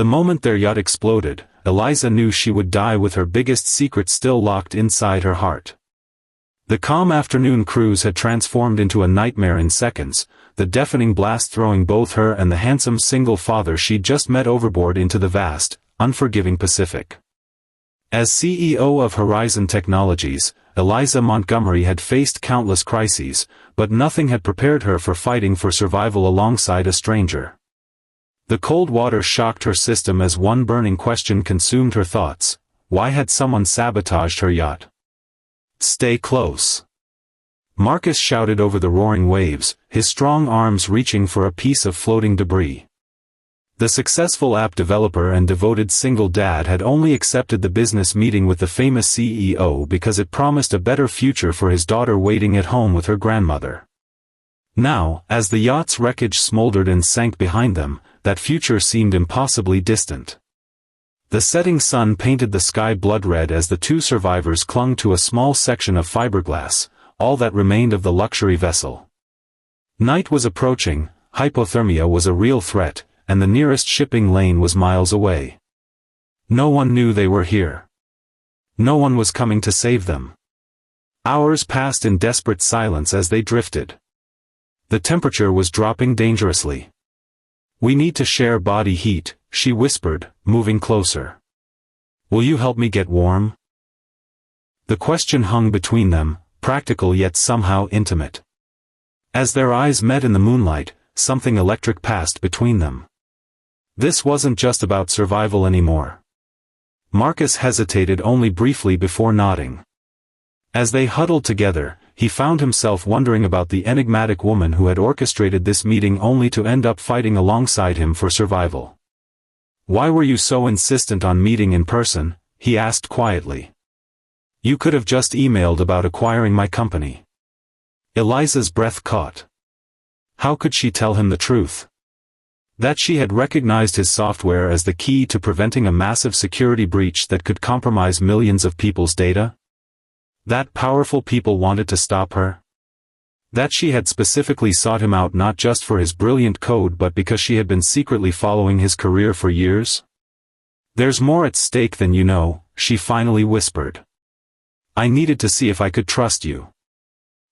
The moment their yacht exploded, Eliza knew she would die with her biggest secret still locked inside her heart. The calm afternoon cruise had transformed into a nightmare in seconds, the deafening blast throwing both her and the handsome single father she'd just met overboard into the vast, unforgiving Pacific. As CEO of Horizon Technologies, Eliza Montgomery had faced countless crises, but nothing had prepared her for fighting for survival alongside a stranger. The cold water shocked her system as one burning question consumed her thoughts: why had someone sabotaged her yacht? "Stay close," Marcus shouted over the roaring waves, his strong arms reaching for a piece of floating debris. The successful app developer and devoted single dad had only accepted the business meeting with the famous CEO because it promised a better future for his daughter waiting at home with her grandmother. Now, as the yacht's wreckage smoldered and sank behind them, that future seemed impossibly distant. The setting sun painted the sky blood red as the two survivors clung to a small section of fiberglass, all that remained of the luxury vessel. Night was approaching, hypothermia was a real threat, and the nearest shipping lane was miles away. No one knew they were here. No one was coming to save them. Hours passed in desperate silence as they drifted. The temperature was dropping dangerously. "We need to share body heat," she whispered, moving closer. "Will you help me get warm?" The question hung between them, practical yet somehow intimate. As their eyes met in the moonlight, something electric passed between them. This wasn't just about survival anymore. Marcus hesitated only briefly before nodding. As they huddled together, he found himself wondering about the enigmatic woman who had orchestrated this meeting only to end up fighting alongside him for survival. "Why were you so insistent on meeting in person?" he asked quietly. "You could have just emailed about acquiring my company." Eliza's breath caught. How could she tell him the truth? That she had recognized his software as the key to preventing a massive security breach that could compromise millions of people's data? That powerful people wanted to stop her? That she had specifically sought him out not just for his brilliant code but because she had been secretly following his career for years? "There's more at stake than you know," she finally whispered. "I needed to see if I could trust you."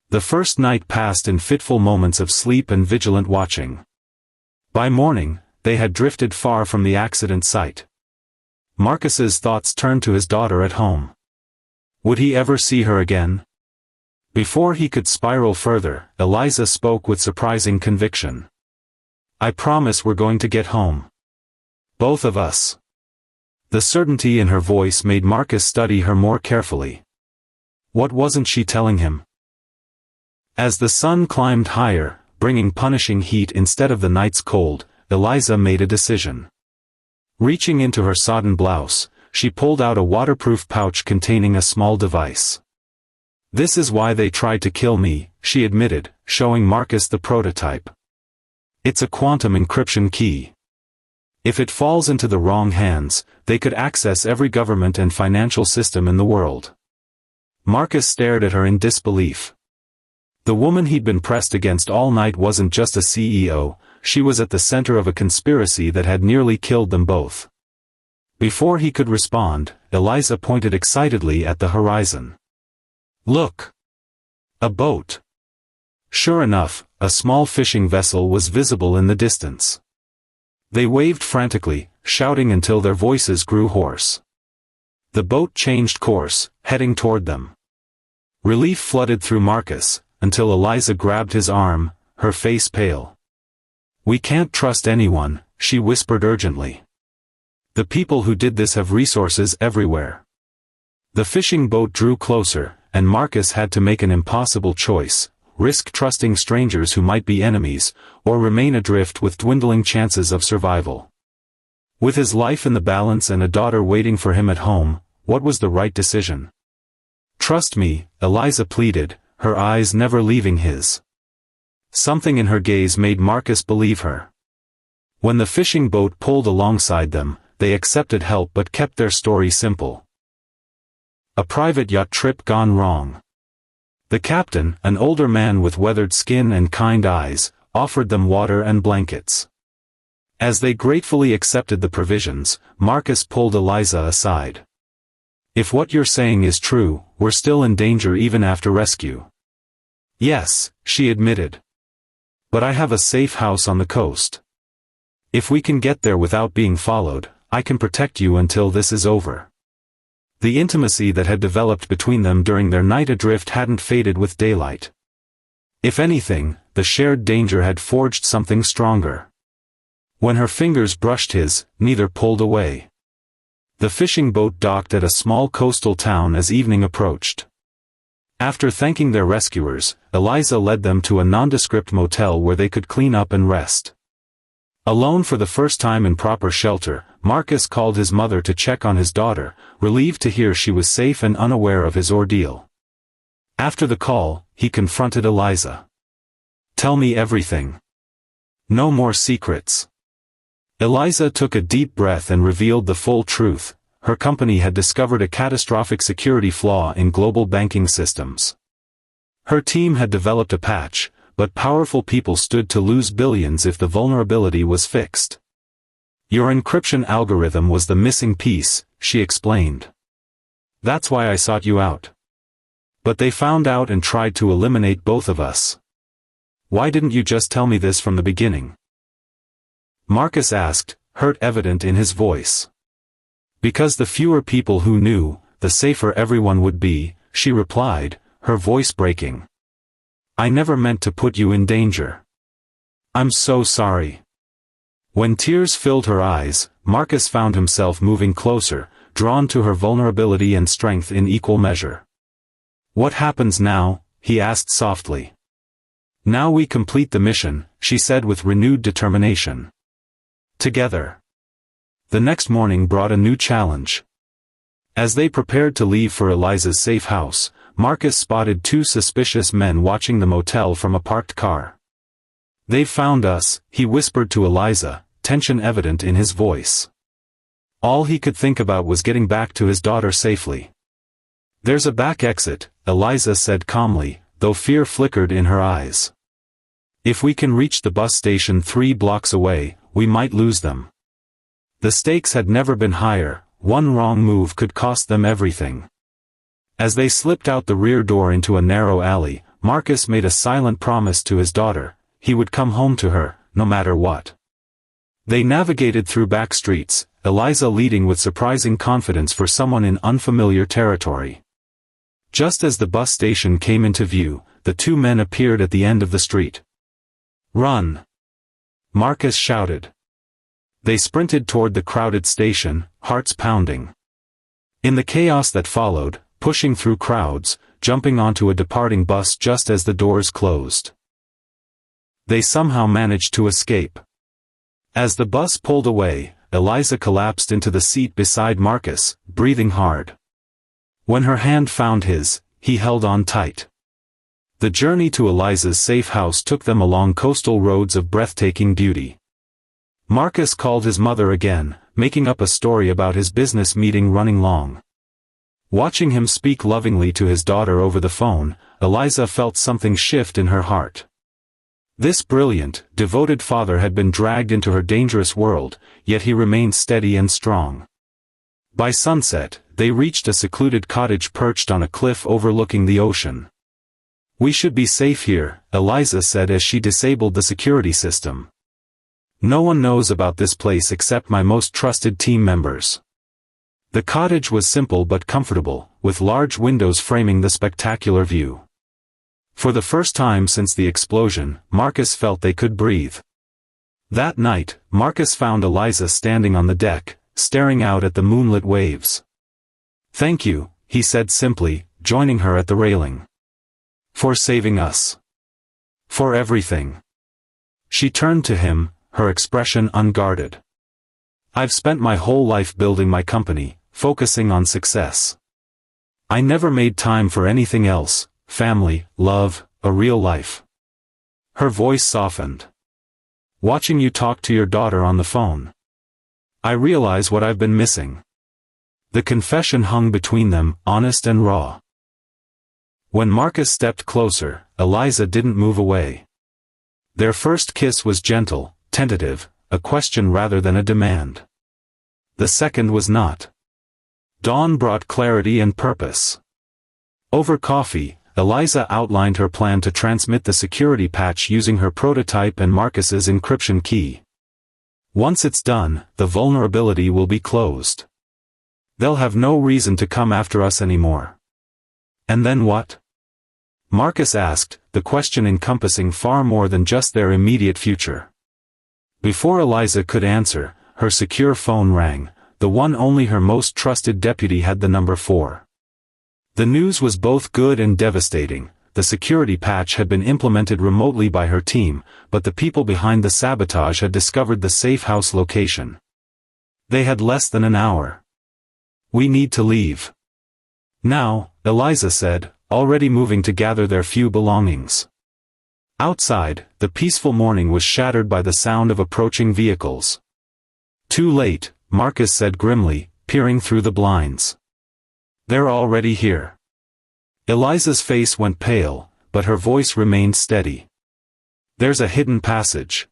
The first night passed in fitful moments of sleep and vigilant watching. By morning, they had drifted far from the accident site. Marcus's thoughts turned to his daughter at home. Would he ever see her again? Before he could spiral further, Eliza spoke with surprising conviction. "I promise we're going to get home. Both of us." The certainty in her voice made Marcus study her more carefully. What wasn't she telling him? As the sun climbed higher, bringing punishing heat instead of the night's cold, Eliza made a decision. Reaching into her sodden blouse, she pulled out a waterproof pouch containing a small device. "This is why they tried to kill me," she admitted, showing Marcus the prototype. "It's a quantum encryption key. If it falls into the wrong hands, they could access every government and financial system in the world." Marcus stared at her in disbelief. The woman he'd been pressed against all night wasn't just a CEO, she was at the center of a conspiracy that had nearly killed them both. Before he could respond, Eliza pointed excitedly at the horizon. "Look! A boat!" Sure enough, a small fishing vessel was visible in the distance. They waved frantically, shouting until their voices grew hoarse. The boat changed course, heading toward them. Relief flooded through Marcus, until Eliza grabbed his arm, her face pale. "We can't trust anyone," she whispered urgently. "The people who did this have resources everywhere." The fishing boat drew closer, and Marcus had to make an impossible choice: risk trusting strangers who might be enemies, or remain adrift with dwindling chances of survival. With his life in the balance and a daughter waiting for him at home, what was the right decision? "Trust me," Eliza pleaded, her eyes never leaving his. Something in her gaze made Marcus believe her. When the fishing boat pulled alongside them, they accepted help but kept their story simple. A private yacht trip gone wrong. The captain, an older man with weathered skin and kind eyes, offered them water and blankets. As they gratefully accepted the provisions, Marcus pulled Eliza aside. "If what you're saying is true, we're still in danger even after rescue." "Yes," she admitted. "But I have a safe house on the coast. If we can get there without being followed, I can protect you until this is over." The intimacy that had developed between them during their night adrift hadn't faded with daylight. If anything, the shared danger had forged something stronger. When her fingers brushed his, neither pulled away. The fishing boat docked at a small coastal town as evening approached. After thanking their rescuers, Eliza led them to a nondescript motel where they could clean up and rest. Alone for the first time in proper shelter, Marcus called his mother to check on his daughter, relieved to hear she was safe and unaware of his ordeal. After the call, he confronted Eliza. "Tell me everything. No more secrets." Eliza took a deep breath and revealed the full truth. Her company had discovered a catastrophic security flaw in global banking systems. Her team had developed a patch, but powerful people stood to lose billions if the vulnerability was fixed. "Your encryption algorithm was the missing piece," she explained. "That's why I sought you out. But they found out and tried to eliminate both of us. Why didn't you just tell me this from the beginning?" Marcus asked, hurt evident in his voice. "Because the fewer people who knew, the safer everyone would be," she replied, her voice breaking. "I never meant to put you in danger. I'm so sorry." When tears filled her eyes, Marcus found himself moving closer, drawn to her vulnerability and strength in equal measure. "What happens now?" he asked softly. "Now we complete the mission," she said with renewed determination. Together. The next morning brought a new challenge. As they prepared to leave for Eliza's safe house, Marcus spotted two suspicious men watching the motel from a parked car. "They've found us," he whispered to Eliza, tension evident in his voice. All he could think about was getting back to his daughter safely. "There's a back exit," Eliza said calmly, though fear flickered in her eyes. "If we can reach the bus station 3 blocks away, we might lose them." The stakes had never been higher. One wrong move could cost them everything. As they slipped out the rear door into a narrow alley, Marcus made a silent promise to his daughter. He would come home to her, no matter what. They navigated through back streets, Eliza leading with surprising confidence for someone in unfamiliar territory. Just as the bus station came into view, the two men appeared at the end of the street. "Run!" Marcus shouted. They sprinted toward the crowded station, hearts pounding. In the chaos that followed, pushing through crowds, jumping onto a departing bus just as the doors closed, they somehow managed to escape. As the bus pulled away, Eliza collapsed into the seat beside Marcus, breathing hard. When her hand found his, he held on tight. The journey to Eliza's safe house took them along coastal roads of breathtaking beauty. Marcus called his mother again, making up a story about his business meeting running long. Watching him speak lovingly to his daughter over the phone, Eliza felt something shift in her heart. This brilliant, devoted father had been dragged into her dangerous world, yet he remained steady and strong. By sunset, they reached a secluded cottage perched on a cliff overlooking the ocean. "We should be safe here," Eliza said as she disabled the security system. "No one knows about this place except my most trusted team members." The cottage was simple but comfortable, with large windows framing the spectacular view. For the first time since the explosion, Marcus felt they could breathe. That night, Marcus found Eliza standing on the deck, staring out at the moonlit waves. "Thank you," he said simply, joining her at the railing. "For saving us. For everything." She turned to him, her expression unguarded. "I've spent my whole life building my company, focusing on success. I never made time for anything else, family, love, a real life." Her voice softened. "Watching you talk to your daughter on the phone, I realize what I've been missing." The confession hung between them, honest and raw. When Marcus stepped closer, Eliza didn't move away. Their first kiss was gentle, tentative, a question rather than a demand. The second was not. Dawn brought clarity and purpose. Over coffee, Eliza outlined her plan to transmit the security patch using her prototype and Marcus's encryption key. Once it's done, the vulnerability will be closed. They'll have no reason to come after us anymore. And then what? Marcus asked, the question encompassing far more than just their immediate future. Before Eliza could answer, her secure phone rang, the one only her most trusted deputy had the number for. The news was both good and devastating. The security patch had been implemented remotely by her team, but the people behind the sabotage had discovered the safe house location. They had less than an hour. We need to leave. Now, Eliza said, already moving to gather their few belongings. Outside, the peaceful morning was shattered by the sound of approaching vehicles. Too late, Marcus said grimly, peering through the blinds. They're already here. Eliza's face went pale, but her voice remained steady. There's a hidden passage.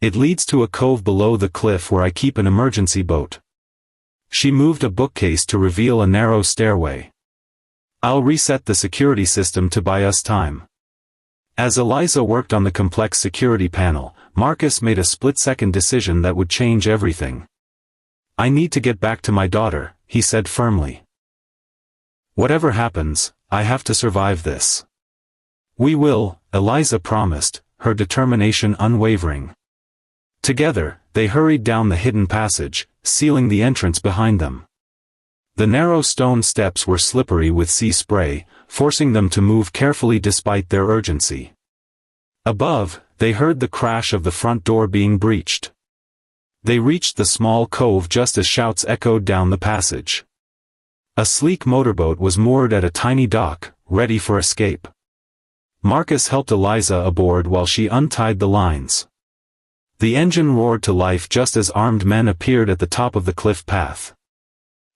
It leads to a cove below the cliff where I keep an emergency boat. She moved a bookcase to reveal a narrow stairway. I'll reset the security system to buy us time. As Eliza worked on the complex security panel, Marcus made a split-second decision that would change everything. I need to get back to my daughter, he said firmly. Whatever happens, I have to survive this. We will, Eliza promised, her determination unwavering. Together, they hurried down the hidden passage, sealing the entrance behind them. The narrow stone steps were slippery with sea spray, forcing them to move carefully despite their urgency. Above, they heard the crash of the front door being breached. They reached the small cove just as shouts echoed down the passage. A sleek motorboat was moored at a tiny dock, ready for escape. Marcus helped Eliza aboard while she untied the lines. The engine roared to life just as armed men appeared at the top of the cliff path.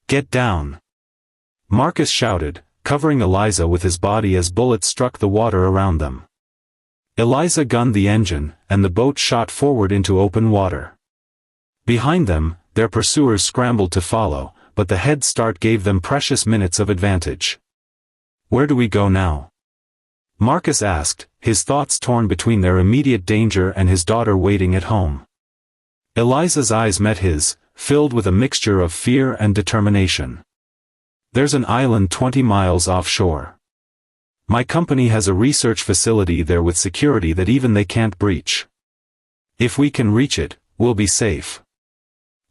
Get down! Marcus shouted, covering Eliza with his body as bullets struck the water around them. Eliza gunned the engine, and the boat shot forward into open water. Behind them, their pursuers scrambled to follow, but the head start gave them precious minutes of advantage. Where do we go now? Marcus asked, his thoughts torn between their immediate danger and his daughter waiting at home. Eliza's eyes met his, filled with a mixture of fear and determination. There's an island 20 miles offshore. My company has a research facility there with security that even they can't breach. If we can reach it, we'll be safe.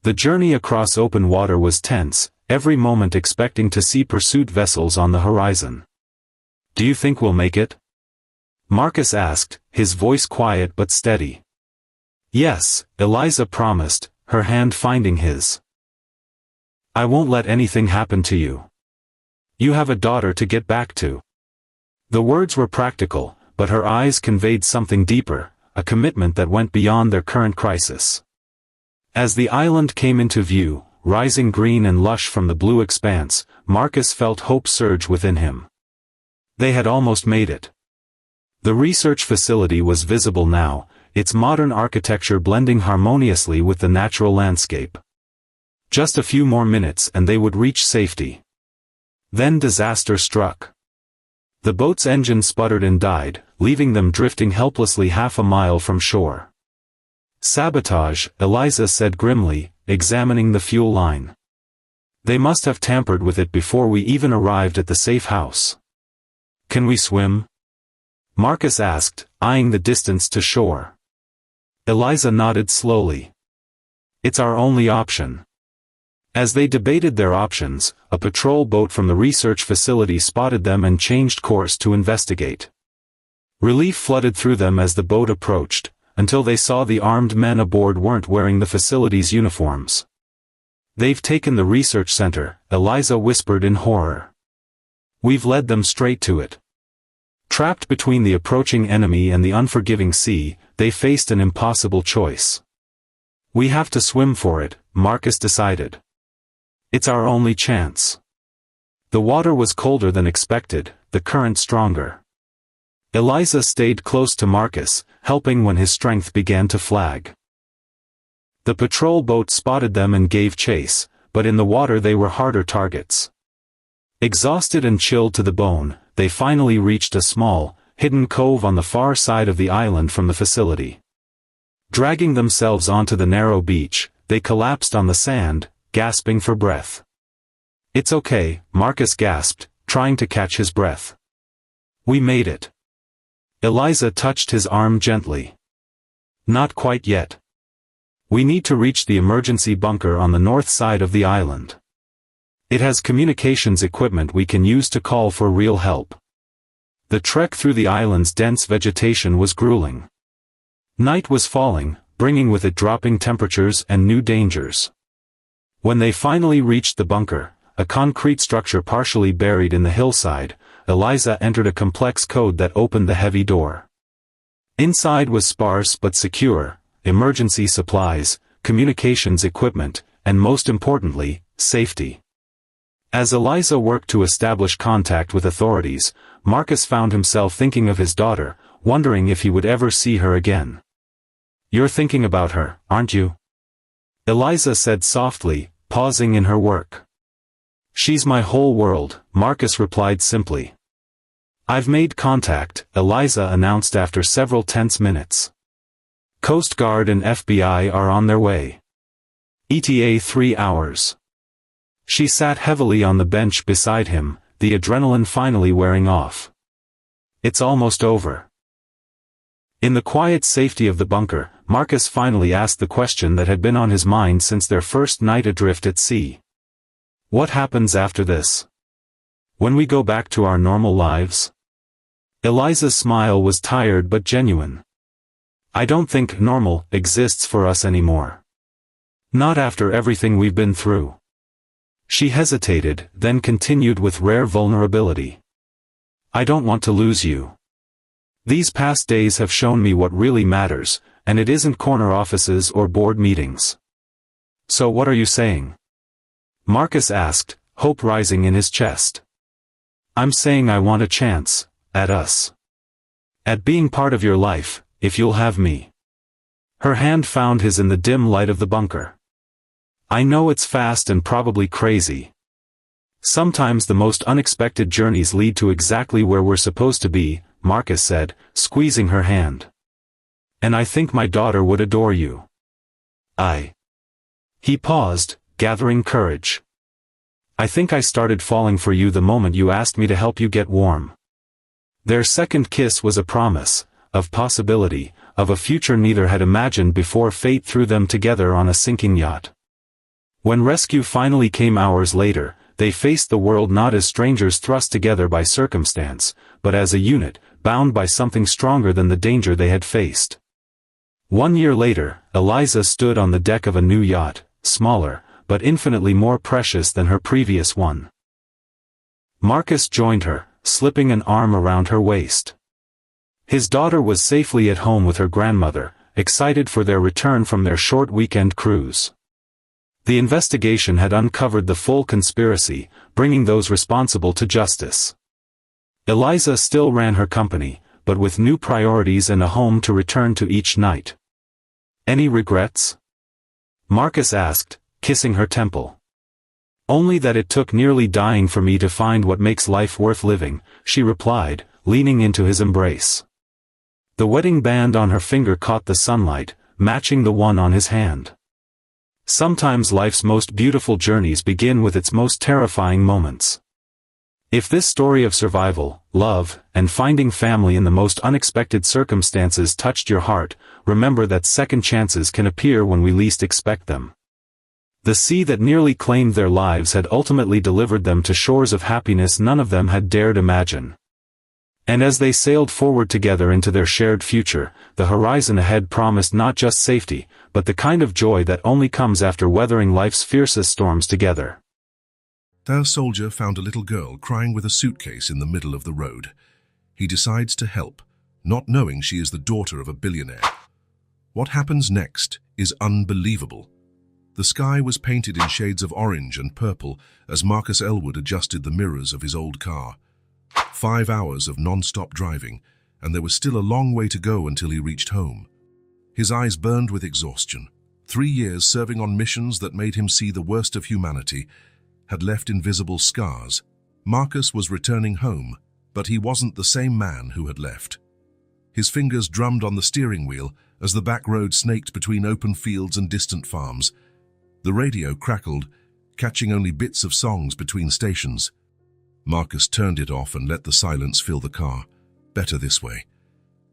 The journey across open water was tense, every moment expecting to see pursuit vessels on the horizon. Do you think we'll make it? Marcus asked, his voice quiet but steady. Yes, Eliza promised, her hand finding his. I won't let anything happen to you. You have a daughter to get back to. The words were practical, but her eyes conveyed something deeper, a commitment that went beyond their current crisis. As the island came into view, rising green and lush from the blue expanse, Marcus felt hope surge within him. They had almost made it. The research facility was visible now, its modern architecture blending harmoniously with the natural landscape. Just a few more minutes and they would reach safety. Then disaster struck. The boat's engine sputtered and died, leaving them drifting helplessly half a mile from shore. Sabotage, Eliza said grimly, examining the fuel line. They must have tampered with it before we even arrived at the safe house. Can we swim? Marcus asked, eyeing the distance to shore. Eliza nodded slowly. It's our only option. As they debated their options, a patrol boat from the research facility spotted them and changed course to investigate. Relief flooded through them as the boat approached, until they saw the armed men aboard weren't wearing the facility's uniforms. They've taken the research center, Eliza whispered in horror. We've led them straight to it. Trapped between the approaching enemy and the unforgiving sea, they faced an impossible choice. We have to swim for it, Marcus decided. It's our only chance. The water was colder than expected, the current stronger. Eliza stayed close to Marcus, helping when his strength began to flag. The patrol boat spotted them and gave chase, but in the water they were harder targets. Exhausted and chilled to the bone, they finally reached a small, hidden cove on the far side of the island from the facility. Dragging themselves onto the narrow beach, they collapsed on the sand, gasping for breath. "It's okay," Marcus gasped, trying to catch his breath. "We made it." Eliza touched his arm gently. "Not quite yet. We need to reach the emergency bunker on the north side of the island. It has communications equipment we can use to call for real help." The trek through the island's dense vegetation was grueling. Night was falling, bringing with it dropping temperatures and new dangers. When they finally reached the bunker, a concrete structure partially buried in the hillside, Eliza entered a complex code that opened the heavy door. Inside was sparse but secure, emergency supplies, communications equipment, and most importantly, safety. As Eliza worked to establish contact with authorities, Marcus found himself thinking of his daughter, wondering if he would ever see her again. "You're thinking about her, aren't you?" Eliza said softly, pausing in her work. "She's my whole world," Marcus replied simply. "I've made contact," Eliza announced after several tense minutes. "Coast Guard and FBI are on their way. ETA 3 hours. She sat heavily on the bench beside him, the adrenaline finally wearing off. "It's almost over." In the quiet safety of the bunker, Marcus finally asked the question that had been on his mind since their first night adrift at sea. "What happens after this? When we go back to our normal lives?" Eliza's smile was tired but genuine. "I don't think normal exists for us anymore. Not after everything we've been through." She hesitated, then continued with rare vulnerability. "I don't want to lose you. These past days have shown me what really matters, and it isn't corner offices or board meetings." "So what are you saying?" Marcus asked, hope rising in his chest. "I'm saying I want a chance, at us. At being part of your life, if you'll have me." Her hand found his in the dim light of the bunker. "I know it's fast and probably crazy. Sometimes the most unexpected journeys lead to exactly where we're supposed to be," Marcus said, squeezing her hand. "And I think my daughter would adore you." He paused, gathering courage. "I think I started falling for you the moment you asked me to help you get warm." Their second kiss was a promise, of possibility, of a future neither had imagined before fate threw them together on a sinking yacht. When rescue finally came hours later, they faced the world not as strangers thrust together by circumstance, but as a unit, bound by something stronger than the danger they had faced. 1 year later, Eliza stood on the deck of a new yacht, smaller, but infinitely more precious than her previous one. Marcus joined her, slipping an arm around her waist. His daughter was safely at home with her grandmother, excited for their return from their short weekend cruise. The investigation had uncovered the full conspiracy, bringing those responsible to justice. Eliza still ran her company, but with new priorities and a home to return to each night. "Any regrets?" Marcus asked, kissing her temple. "Only that it took nearly dying for me to find what makes life worth living," she replied, leaning into his embrace. The wedding band on her finger caught the sunlight, matching the one on his hand. Sometimes life's most beautiful journeys begin with its most terrifying moments. If this story of survival, love, and finding family in the most unexpected circumstances touched your heart, remember that second chances can appear when we least expect them. The sea that nearly claimed their lives had ultimately delivered them to shores of happiness none of them had dared imagine. And as they sailed forward together into their shared future, the horizon ahead promised not just safety, but the kind of joy that only comes after weathering life's fiercest storms together. Our soldier found a little girl crying with a suitcase in the middle of the road. He decides to help, not knowing she is the daughter of a billionaire. What happens next is unbelievable. The sky was painted in shades of orange and purple as Marcus Elwood adjusted the mirrors of his old car. 5 hours of non-stop driving, and there was still a long way to go until he reached home. His eyes burned with exhaustion. 3 years serving on missions that made him see the worst of humanity had left invisible scars. Marcus was returning home, but he wasn't the same man who had left. His fingers drummed on the steering wheel as the back road snaked between open fields and distant farms. The radio crackled, catching only bits of songs between stations. Marcus turned it off and let the silence fill the car. Better this way.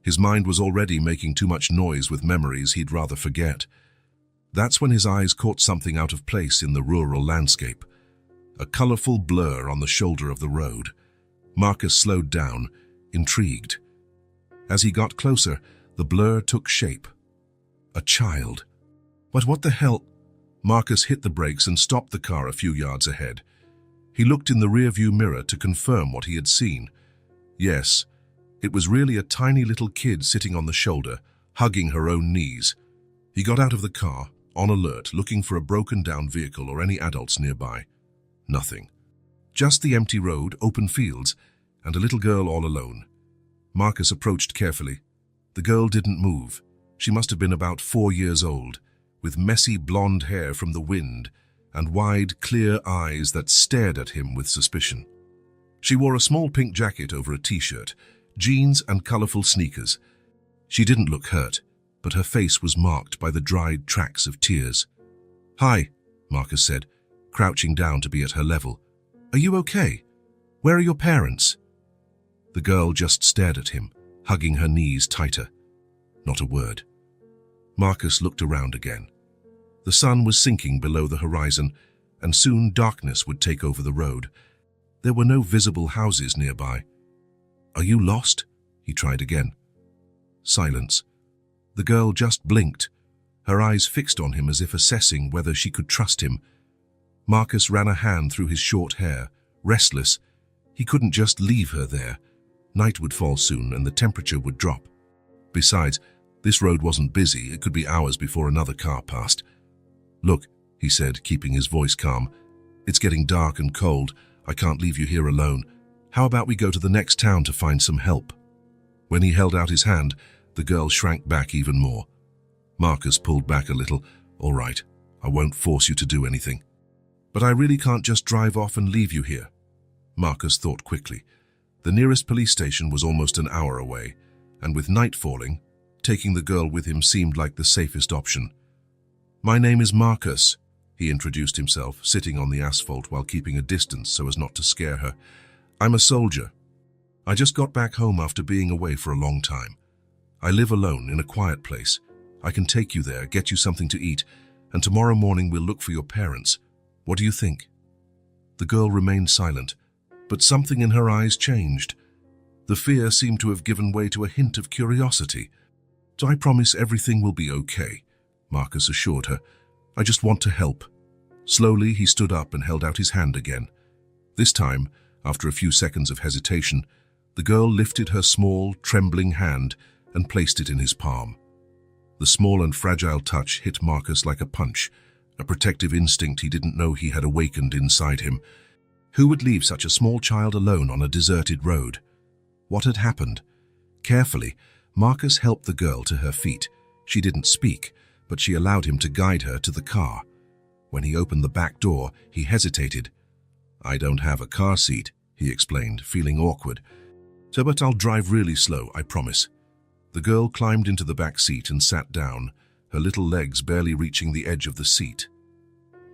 His mind was already making too much noise with memories he'd rather forget. That's when his eyes caught something out of place in the rural landscape. A colorful blur on the shoulder of the road. Marcus slowed down, intrigued. As he got closer, the blur took shape. A child. But what the hell? Marcus hit the brakes and stopped the car a few yards ahead. He looked in the rearview mirror to confirm what he had seen. Yes, it was really a tiny little kid sitting on the shoulder, hugging her own knees. He got out of the car, on alert, looking for a broken-down vehicle or any adults nearby. Nothing. Just the empty road, open fields, and a little girl all alone. Marcus approached carefully. The girl didn't move. She must have been about 4 years old, with messy blonde hair from the wind and wide, clear eyes that stared at him with suspicion. She wore a small pink jacket over a t-shirt, jeans and colorful sneakers. She didn't look hurt, but her face was marked by the dried tracks of tears. "Hi," Marcus said, crouching down to be at her level. "Are you okay? Where are your parents?" The girl just stared at him, hugging her knees tighter. Not a word. Marcus looked around again. The sun was sinking below the horizon, and soon darkness would take over the road. There were no visible houses nearby. "Are you lost?" he tried again. Silence. The girl just blinked, her eyes fixed on him as if assessing whether she could trust him. Marcus ran a hand through his short hair, restless. He couldn't just leave her there. Night would fall soon and the temperature would drop. Besides, this road wasn't busy. It could be hours before another car passed. "Look," he said, keeping his voice calm. "It's getting dark and cold. I can't leave you here alone. How about we go to the next town to find some help?" When he held out his hand, the girl shrank back even more. Marcus pulled back a little. "All right, I won't force you to do anything. But I really can't just drive off and leave you here." Marcus thought quickly. The nearest police station was almost an hour away, and with night falling, taking the girl with him seemed like the safest option. "My name is Marcus," he introduced himself, sitting on the asphalt while keeping a distance so as not to scare her. "I'm a soldier. I just got back home after being away for a long time. I live alone in a quiet place. I can take you there, get you something to eat, and tomorrow morning we'll look for your parents. What do you think?" The girl remained silent, but something in her eyes changed. The fear seemed to have given way to a hint of curiosity. "I promise everything will be okay," Marcus assured her. "I just want to help." Slowly, he stood up and held out his hand again. This time, after a few seconds of hesitation, the girl lifted her small, trembling hand and placed it in his palm. The small and fragile touch hit Marcus like a punch, a protective instinct he didn't know he had awakened inside him. Who would leave such a small child alone on a deserted road? What had happened? Carefully, Marcus helped the girl to her feet. She didn't speak, but she allowed him to guide her to the car. When he opened the back door, he hesitated. "I don't have a car seat," he explained, feeling awkward. But I'll drive really slow, I promise." The girl climbed into the back seat and sat down, her little legs barely reaching the edge of the seat.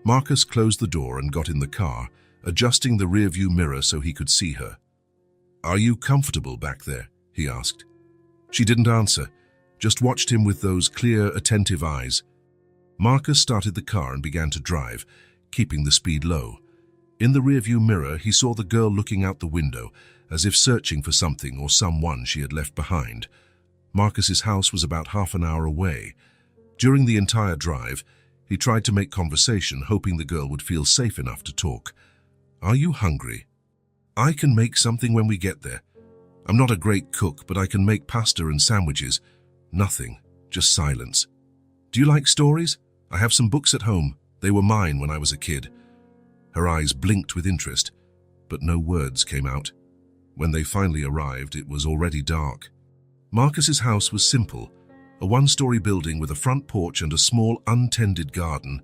Marcus closed the door and got in the car, adjusting the rearview mirror so he could see her. "Are you comfortable back there?" he asked. She didn't answer, just watched him with those clear, attentive eyes. Marcus started the car and began to drive, keeping the speed low. In the rearview mirror, he saw the girl looking out the window, as if searching for something or someone she had left behind. Marcus's house was about half an hour away. During the entire drive, he tried to make conversation, hoping the girl would feel safe enough to talk. "Are you hungry? I can make something when we get there. I'm not a great cook, but I can make pasta and sandwiches." Nothing, just silence. "Do you like stories? I have some books at home. They were mine when I was a kid." Her eyes blinked with interest, but no words came out. When they finally arrived, it was already dark. Marcus's house was simple, a one-story building with a front porch and a small, untended garden.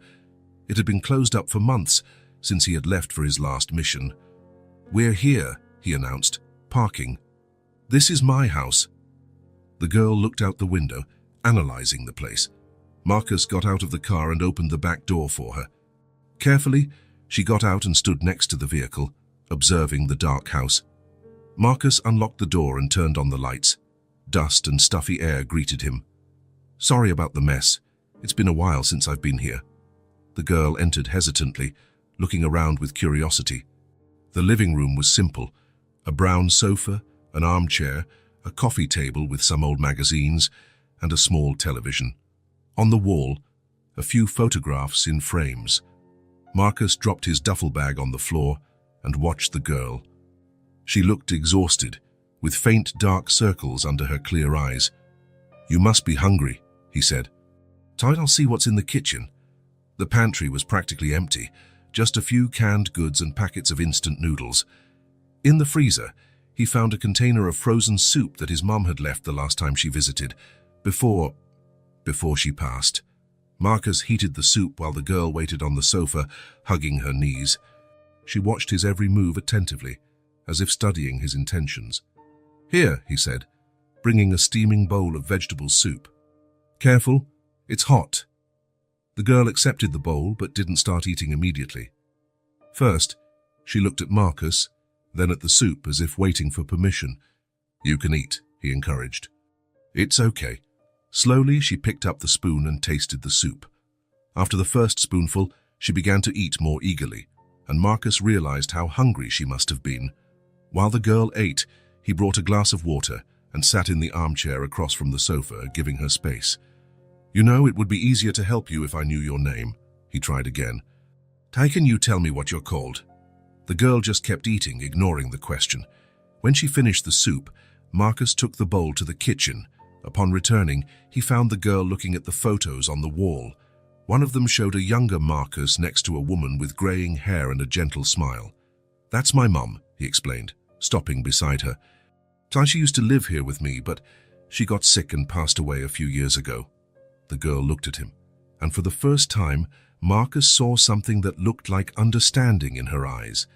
It had been closed up for months since he had left for his last mission. "We're here," he announced, parking. "This is my house." The girl looked out the window, analyzing the place. Marcus got out of the car and opened the back door for her. Carefully, she got out and stood next to the vehicle, observing the dark house. Marcus unlocked the door and turned on the lights. Dust and stuffy air greeted him. "Sorry about the mess. It's been a while since I've been here." The girl entered hesitantly, looking around with curiosity. The living room was simple: a brown sofa, an armchair, a coffee table with some old magazines, and a small television. On the wall, a few photographs in frames. Marcus dropped his duffel bag on the floor and watched the girl. She looked exhausted, with faint dark circles under her clear eyes. "You must be hungry," he said. "Tide, I'll see what's in the kitchen." The pantry was practically empty, just a few canned goods and packets of instant noodles. In the freezer, he found a container of frozen soup that his mum had left the last time she visited, before she passed. Marcus heated the soup while the girl waited on the sofa, hugging her knees. She watched his every move attentively, as if studying his intentions. "Here," he said, bringing a steaming bowl of vegetable soup. "Careful, it's hot." The girl accepted the bowl but didn't start eating immediately. First, she looked at Marcus, then at the soup as if waiting for permission. "You can eat," he encouraged. "It's okay." Slowly, she picked up the spoon and tasted the soup. After the first spoonful, she began to eat more eagerly, and Marcus realized how hungry she must have been. While the girl ate, he brought a glass of water and sat in the armchair across from the sofa, giving her space. "You know, it would be easier to help you if I knew your name," he tried again. "How can you tell me what you're called?" The girl just kept eating, ignoring the question. When she finished the soup, Marcus took the bowl to the kitchen. Upon returning, he found the girl looking at the photos on the wall. One of them showed a younger Marcus next to a woman with graying hair and a gentle smile. "That's my mum," he explained, stopping beside her. "She used to live here with me, but she got sick and passed away a few years ago." The girl looked at him, and for the first time, Marcus saw something that looked like understanding in her eyes,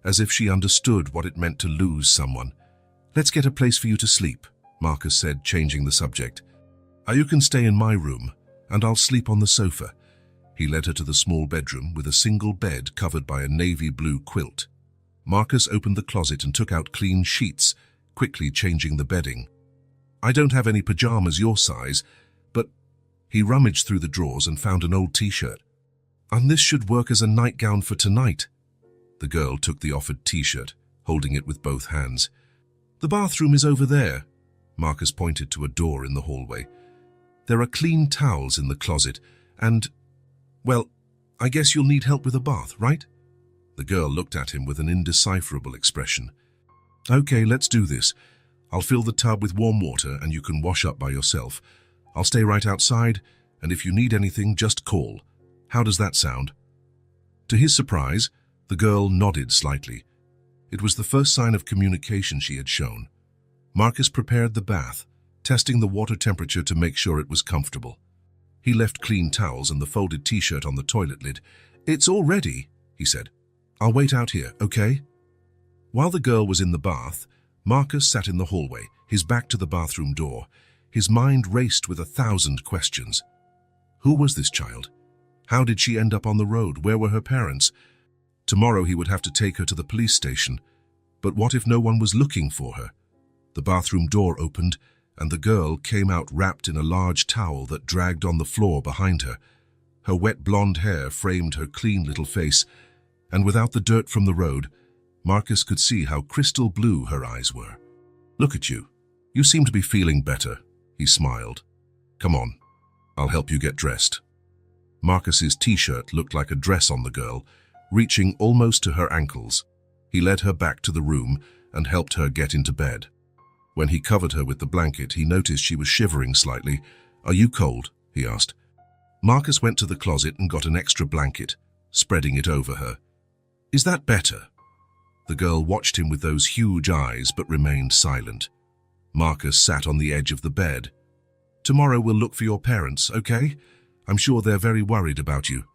as if she understood what it meant to lose someone. "Let's get a place for you to sleep," Marcus said, changing the subject. "You can stay in my room, and I'll sleep on the sofa." He led her to the small bedroom with a single bed covered by a navy blue quilt. Marcus opened the closet and took out clean sheets, quickly changing the bedding. "I don't have any pajamas your size, but..." He rummaged through the drawers and found an old t-shirt. "And this should work as a nightgown for tonight." The girl took the offered t-shirt, holding it with both hands. "The bathroom is over there." Marcus pointed to a door in the hallway. "There are clean towels in the closet, and, well, I guess you'll need help with a bath, right?" The girl looked at him with an indecipherable expression. "Okay, let's do this. I'll fill the tub with warm water and you can wash up by yourself. I'll stay right outside, and if you need anything, just call. How does that sound?" To his surprise, the girl nodded slightly. It was the first sign of communication she had shown. Marcus prepared the bath, testing the water temperature to make sure it was comfortable. He left clean towels and the folded t-shirt on the toilet lid. "It's all ready," he said. "I'll wait out here, okay?" While the girl was in the bath, Marcus sat in the hallway, his back to the bathroom door. His mind raced with 1,000 questions. Who was this child? How did she end up on the road? Where were her parents? Tomorrow he would have to take her to the police station. But what if no one was looking for her? The bathroom door opened, and the girl came out wrapped in a large towel that dragged on the floor behind her. Her wet blonde hair framed her clean little face, and without the dirt from the road, Marcus could see how crystal blue her eyes were. "Look at you. You seem to be feeling better," he smiled. "Come on, I'll help you get dressed." Marcus's t-shirt looked like a dress on the girl, reaching almost to her ankles. He led her back to the room and helped her get into bed. When he covered her with the blanket, he noticed she was shivering slightly. "Are you cold?" he asked. Marcus went to the closet and got an extra blanket, spreading it over her. "Is that better?" The girl watched him with those huge eyes but remained silent. Marcus sat on the edge of the bed. Tomorrow we'll look for your parents, okay? I'm sure they're very worried about you.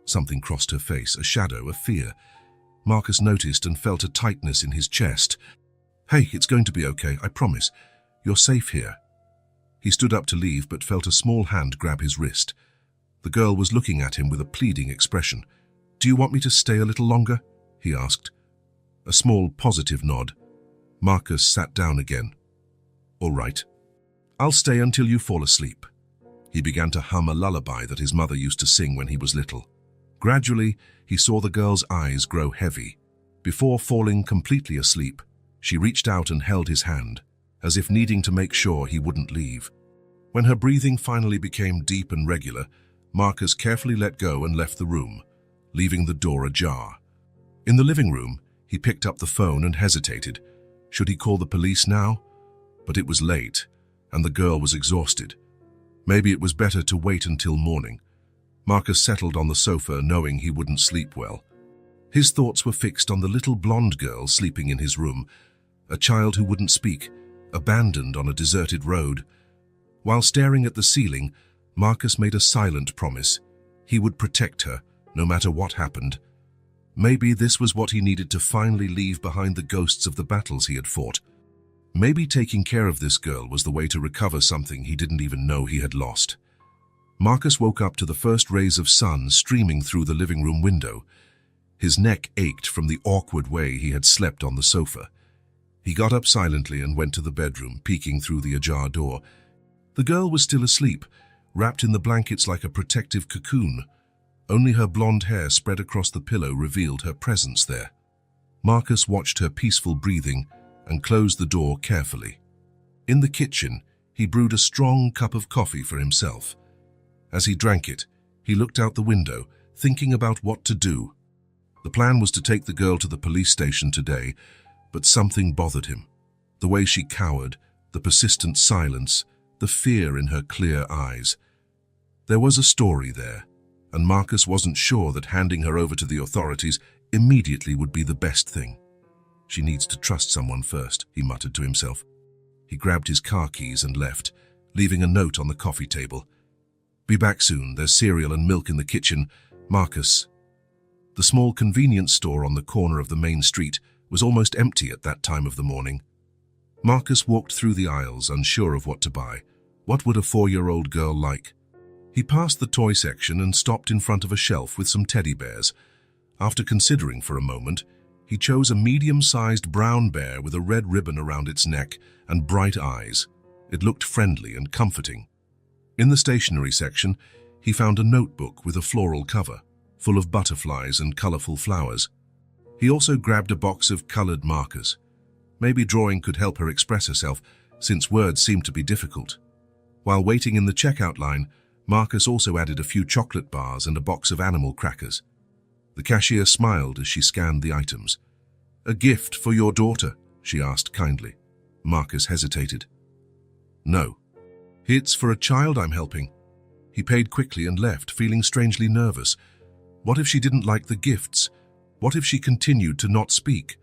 Something crossed her face, a shadow of fear. Marcus noticed and felt a tightness in his chest. Hey, it's going to be okay, I promise. You're safe here. He stood up to leave but felt a small hand grab his wrist. The girl was looking at him with a pleading expression. Do you want me to stay a little longer? He asked. A small positive nod. Marcus sat down again. All right. I'll stay until you fall asleep. He began to hum a lullaby that his mother used to sing when he was little. Gradually, he saw the girl's eyes grow heavy. Before falling completely asleep, she reached out and held his hand, as if needing to make sure he wouldn't leave. When her breathing finally became deep and regular, Marcus carefully let go and left the room, leaving the door ajar. In the living room, he picked up the phone and hesitated. Should he call the police now? But it was late, and the girl was exhausted. Maybe it was better to wait until morning. Marcus settled on the sofa, knowing he wouldn't sleep well. His thoughts were fixed on the little blonde girl sleeping in his room, a child who wouldn't speak, abandoned on a deserted road. While staring at the ceiling, Marcus made a silent promise. He would protect her, no matter what happened. Maybe this was what he needed to finally leave behind the ghosts of the battles he had fought. Maybe taking care of this girl was the way to recover something he didn't even know he had lost. Marcus woke up to the first rays of sun streaming through the living room window. His neck ached from the awkward way he had slept on the sofa. He got up silently and went to the bedroom, peeking through the ajar door. The girl was still asleep, wrapped in the blankets like a protective cocoon. Only her blonde hair spread across the pillow revealed her presence there. Marcus watched her peaceful breathing and closed the door carefully. In the kitchen, he brewed a strong cup of coffee for himself. As he drank it, he looked out the window, thinking about what to do. The plan was to take the girl to the police station today, but something bothered him. The way she cowered, the persistent silence, the fear in her clear eyes. There was a story there, and Marcus wasn't sure that handing her over to the authorities immediately would be the best thing. She needs to trust someone first, he muttered to himself. He grabbed his car keys and left, leaving a note on the coffee table. Be back soon, there's cereal and milk in the kitchen, Marcus. The small convenience store on the corner of the main street was almost empty at that time of the morning. Marcus walked through the aisles, unsure of what to buy. What would a 4-year-old girl like? He passed the toy section and stopped in front of a shelf with some teddy bears. After considering for a moment, he chose a medium-sized brown bear with a red ribbon around its neck and bright eyes. It looked friendly and comforting. In the stationery section, he found a notebook with a floral cover, full of butterflies and colorful flowers. He also grabbed a box of colored markers. Maybe drawing could help her express herself, since words seemed to be difficult. While waiting in the checkout line, Marcus also added a few chocolate bars and a box of animal crackers. The cashier smiled as she scanned the items. A gift for your daughter, she asked kindly. Marcus hesitated. No. It's for a child I'm helping. He paid quickly and left, feeling strangely nervous. What if she didn't like the gifts? What if she continued to not speak?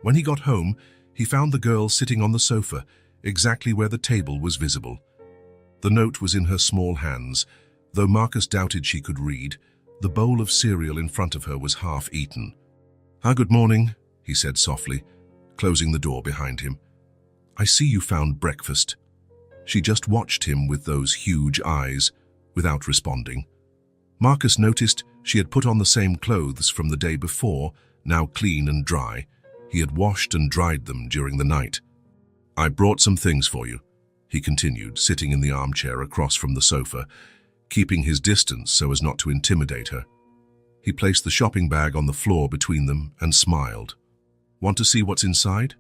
When he got home, he found the girl sitting on the sofa, exactly where the table was visible. The note was in her small hands. Though Marcus doubted she could read, the bowl of cereal in front of her was half eaten. Good morning, he said softly, closing the door behind him. I see you found breakfast. She just watched him with those huge eyes, without responding. Marcus noticed she had put on the same clothes from the day before, now clean and dry. He had washed and dried them during the night. I brought some things for you, he continued, sitting in the armchair across from the sofa, keeping his distance so as not to intimidate her. He placed the shopping bag on the floor between them and smiled. Want to see what's inside?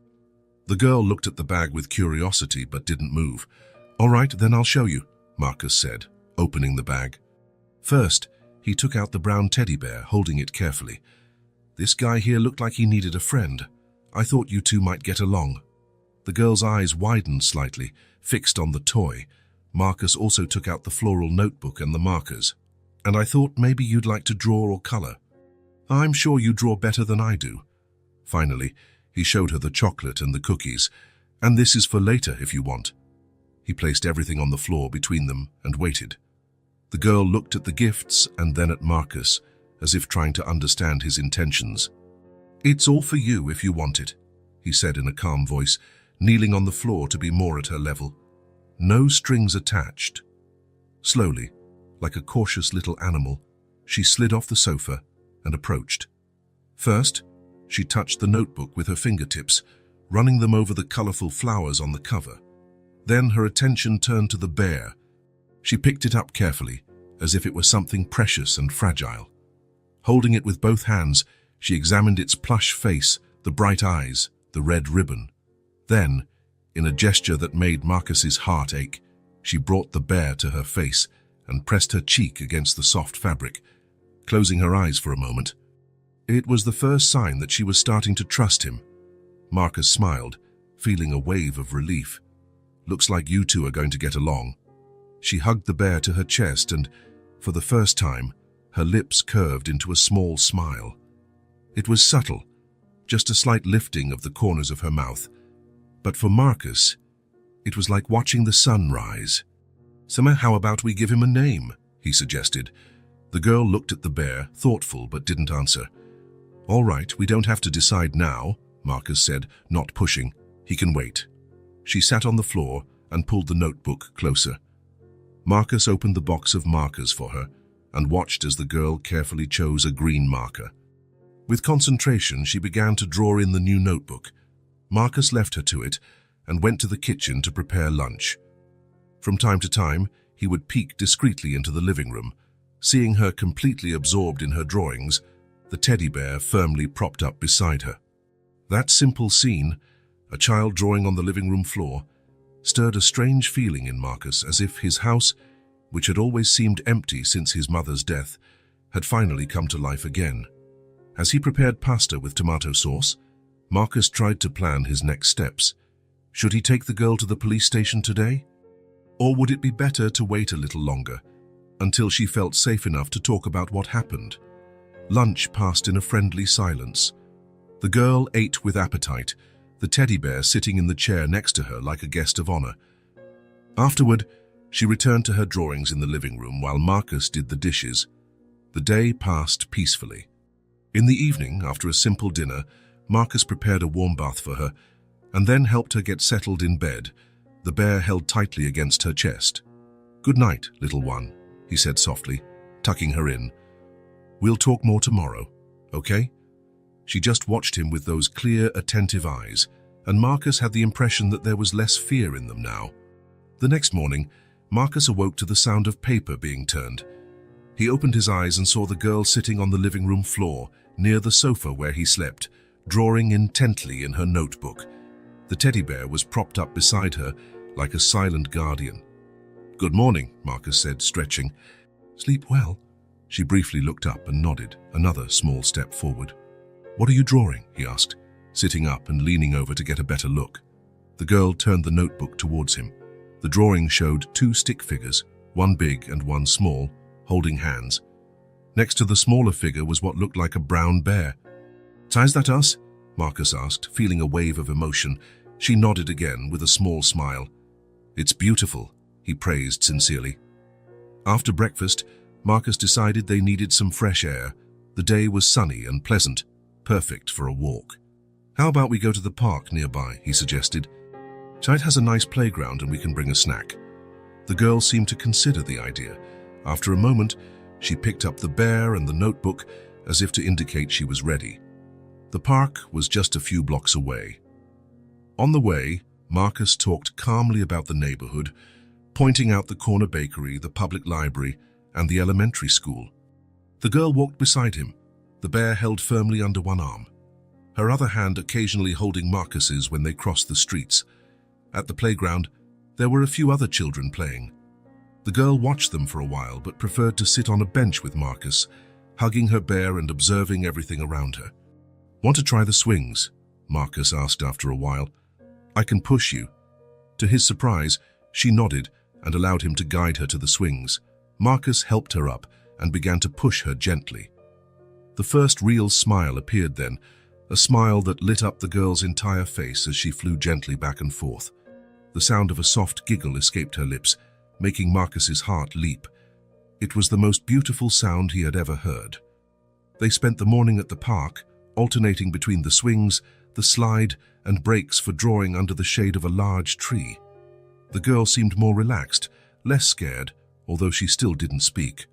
The girl looked at the bag with curiosity but didn't move. All right, then I'll show you, Marcus said, opening the bag. First, he took out the brown teddy bear, holding it carefully. This guy here looked like he needed a friend. I thought you two might get along. The girl's eyes widened slightly, fixed on the toy. Marcus also took out the floral notebook and the markers. And I thought maybe you'd like to draw or color. I'm sure you draw better than I do. Finally, he showed her the chocolate and the cookies. And this is for later if you want. He placed everything on the floor between them and waited. The girl looked at the gifts and then at Marcus, as if trying to understand his intentions. "It's all for you if you want it," he said in a calm voice, kneeling on the floor to be more at her level. No strings attached. Slowly, like a cautious little animal, she slid off the sofa and approached. First, she touched the notebook with her fingertips, running them over the colorful flowers on the cover. Then her attention turned to the bear. She picked it up carefully, as if it were something precious and fragile. Holding it with both hands, she examined its plush face, the bright eyes, the red ribbon. Then, in a gesture that made Marcus's heart ache, she brought the bear to her face and pressed her cheek against the soft fabric, closing her eyes for a moment. It was the first sign that she was starting to trust him. Marcus smiled, feeling a wave of relief. "Looks like you two are going to get along." She hugged the bear to her chest and, for the first time, her lips curved into a small smile. It was subtle, just a slight lifting of the corners of her mouth. But for Marcus, it was like watching the sun rise. "Summer, how about we give him a name?" he suggested. The girl looked at the bear, thoughtful but didn't answer. "All right, we don't have to decide now," Marcus said, not pushing. "He can wait." She sat on the floor and pulled the notebook closer. Marcus opened the box of markers for her and watched as the girl carefully chose a green marker. With concentration, she began to draw in the new notebook. Marcus left her to it and went to the kitchen to prepare lunch. From time to time, he would peek discreetly into the living room, seeing her completely absorbed in her drawings, the teddy bear firmly propped up beside her. That simple scene, a child drawing on the living room floor, stirred a strange feeling in Marcus, as if his house, which had always seemed empty since his mother's death, had finally come to life again. As he prepared pasta with tomato sauce, Marcus tried to plan his next steps. Should he take the girl to the police station today? Or would it be better to wait a little longer, until she felt safe enough to talk about what happened? Lunch passed in a friendly silence. The girl ate with appetite, the teddy bear sitting in the chair next to her like a guest of honor. Afterward, she returned to her drawings in the living room while Marcus did the dishes. The day passed peacefully. In the evening, after a simple dinner, Marcus prepared a warm bath for her and then helped her get settled in bed, the bear held tightly against her chest. "Good night, little one," he said softly, tucking her in. "We'll talk more tomorrow, okay?" She just watched him with those clear, attentive eyes, and Marcus had the impression that there was less fear in them now. The next morning, Marcus awoke to the sound of paper being turned. He opened his eyes and saw the girl sitting on the living room floor, near the sofa where he slept, drawing intently in her notebook. The teddy bear was propped up beside her, like a silent guardian. "Good morning," Marcus said, stretching. "Sleep well?" She briefly looked up and nodded, another small step forward. "What are you drawing?" he asked, sitting up and leaning over to get a better look. The girl turned the notebook towards him. The drawing showed two stick figures, one big and one small, holding hands. Next to the smaller figure was what looked like a brown bear. "Is that us?" Marcus asked, feeling a wave of emotion. She nodded again with a small smile. "It's beautiful," he praised sincerely. After breakfast, Marcus decided they needed some fresh air. The day was sunny and pleasant, perfect for a walk. "How about we go to the park nearby?" he suggested. "It has a nice playground and we can bring a snack." The girl seemed to consider the idea. After a moment, she picked up the bear and the notebook as if to indicate she was ready. The park was just a few blocks away. On the way, Marcus talked calmly about the neighborhood, pointing out the corner bakery, the public library, and the elementary school. The girl walked beside him, the bear held firmly under one arm, her other hand occasionally holding Marcus's when they crossed the streets. At the playground, there were a few other children playing. The girl watched them for a while but preferred to sit on a bench with Marcus, hugging her bear and observing everything around her. "Want to try the swings?" Marcus asked after a while. "I can push you." To his surprise, she nodded and allowed him to guide her to the swings. Marcus helped her up and began to push her gently. The first real smile appeared then, a smile that lit up the girl's entire face as she flew gently back and forth. The sound of a soft giggle escaped her lips, making Marcus's heart leap. It was the most beautiful sound he had ever heard. They spent the morning at the park, alternating between the swings, the slide, and breaks for drawing under the shade of a large tree. The girl seemed more relaxed, less scared, although she still didn't speak.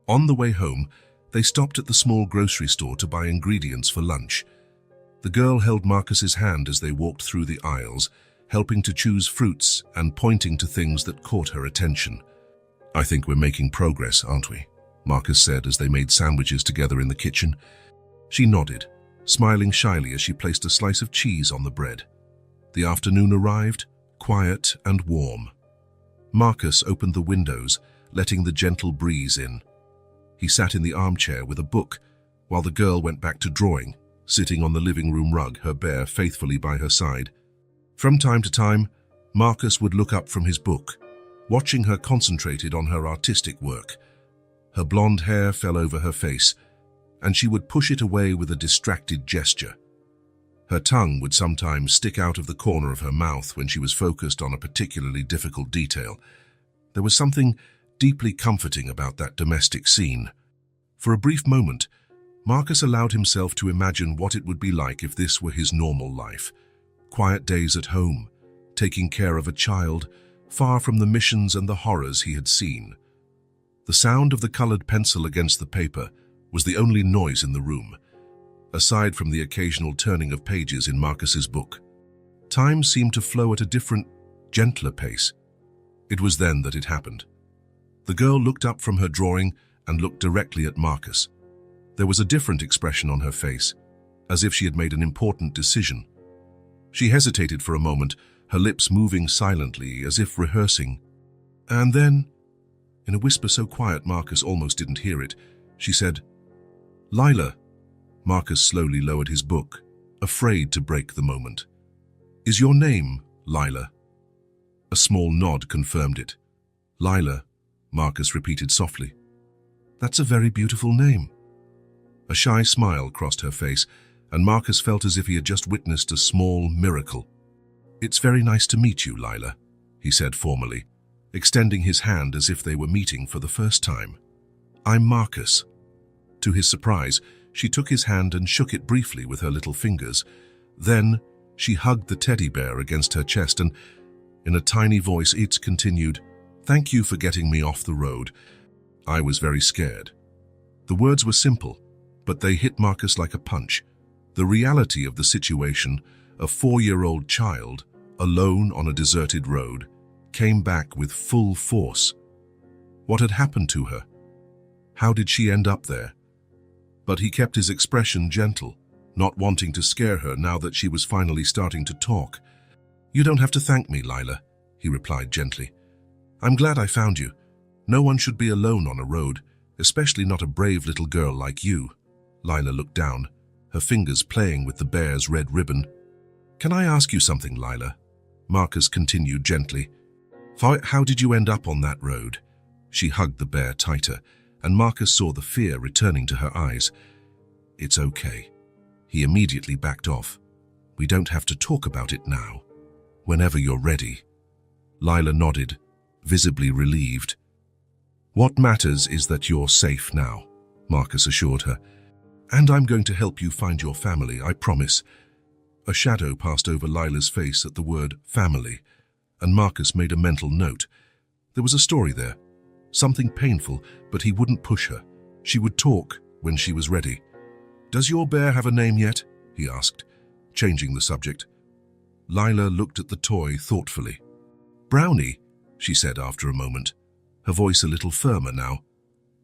On the way home, they stopped at the small grocery store to buy ingredients for lunch. The girl held Marcus's hand as they walked through the aisles, helping to choose fruits and pointing to things that caught her attention. "I think we're making progress, aren't we?" Marcus said as they made sandwiches together in the kitchen. She nodded, smiling shyly as she placed a slice of cheese on the bread. The afternoon arrived, quiet and warm. Marcus opened the windows, letting the gentle breeze in. He sat in the armchair with a book, while the girl went back to drawing, sitting on the living room rug, her bear faithfully by her side. From time to time, Marcus would look up from his book, watching her concentrated on her artistic work. Her blonde hair fell over her face, and she would push it away with a distracted gesture. Her tongue would sometimes stick out of the corner of her mouth when she was focused on a particularly difficult detail. There was something deeply comforting about that domestic scene. For a brief moment, Marcus allowed himself to imagine what it would be like if this were his normal life. Quiet days at home, taking care of a child, far from the missions and the horrors he had seen. The sound of the colored pencil against the paper was the only noise in the room, aside from the occasional turning of pages in Marcus's book. Time seemed to flow at a different, gentler pace. It was then that it happened. The girl looked up from her drawing and looked directly at Marcus. There was a different expression on her face, as if she had made an important decision. She hesitated for a moment, her lips moving silently as if rehearsing. And then, in a whisper so quiet Marcus almost didn't hear it, she said, "Lila." Marcus slowly lowered his book, afraid to break the moment. "Is your name Lila?" A small nod confirmed it. "Lila," Marcus repeated softly. "That's a very beautiful name." A shy smile crossed her face, and Marcus felt as if he had just witnessed a small miracle. "It's very nice to meet you, Lila," he said formally, extending his hand as if they were meeting for the first time. "I'm Marcus." To his surprise, she took his hand and shook it briefly with her little fingers. Then she hugged the teddy bear against her chest and, in a tiny voice, it continued, "Thank you for getting me off the road. I was very scared." The words were simple, but they hit Marcus like a punch. The reality of the situation, a 4-year-old child, alone on a deserted road, came back with full force. What had happened to her? How did she end up there? But he kept his expression gentle, not wanting to scare her now that she was finally starting to talk. "You don't have to thank me, Lila," he replied gently. "I'm glad I found you. No one should be alone on a road, especially not a brave little girl like you." Lila looked down, her fingers playing with the bear's red ribbon. "Can I ask you something, Lila?" Marcus continued gently. "How did you end up on that road?" She hugged the bear tighter, and Marcus saw the fear returning to her eyes. "It's okay." He immediately backed off. "We don't have to talk about it now. Whenever you're ready." Lila nodded, visibly relieved. "What matters is that you're safe now," Marcus assured her. "And I'm going to help you find your family, I promise." A shadow passed over Lila's face at the word family, and Marcus made a mental note. There was a story there. Something painful, but he wouldn't push her. She would talk when she was ready. "Does your bear have a name yet?" he asked, changing the subject. Lila looked at the toy thoughtfully. "Brownie," she said after a moment, her voice a little firmer now.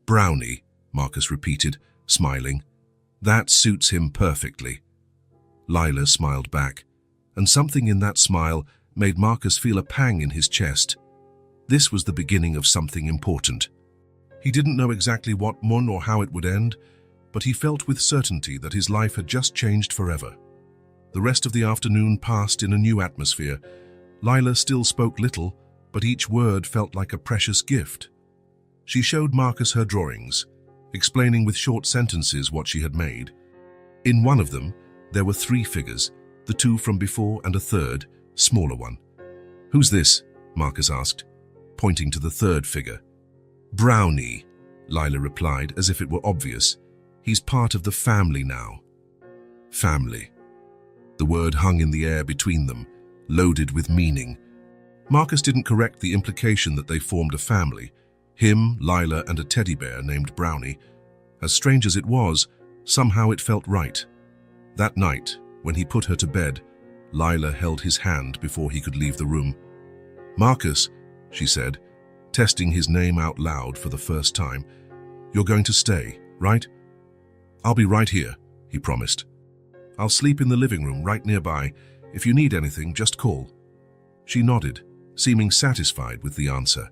"Brownie," Marcus repeated, smiling. "That suits him perfectly." Lila smiled back, and something in that smile made Marcus feel a pang in his chest. This was the beginning of something important. He didn't know exactly what or how it would end, but he felt with certainty that his life had just changed forever. The rest of the afternoon passed in a new atmosphere. Lila still spoke little, but each word felt like a precious gift. She showed Marcus her drawings, explaining with short sentences what she had made. In one of them, there were 3 figures, the 2 from before and a third, smaller one. "Who's this?" Marcus asked, pointing to the third figure. "Brownie," Lila replied, as if it were obvious. "He's part of the family now." Family. The word hung in the air between them, loaded with meaning. Marcus didn't correct the implication that they formed a family. Him, Lila, and a teddy bear named Brownie. As strange as it was, somehow it felt right. That night, when he put her to bed, Lila held his hand before he could leave the room. "Marcus," she said, testing his name out loud for the first time, "you're going to stay, right?" "I'll be right here," he promised. "I'll sleep in the living room right nearby. If you need anything, just call." She nodded, seeming satisfied with the answer.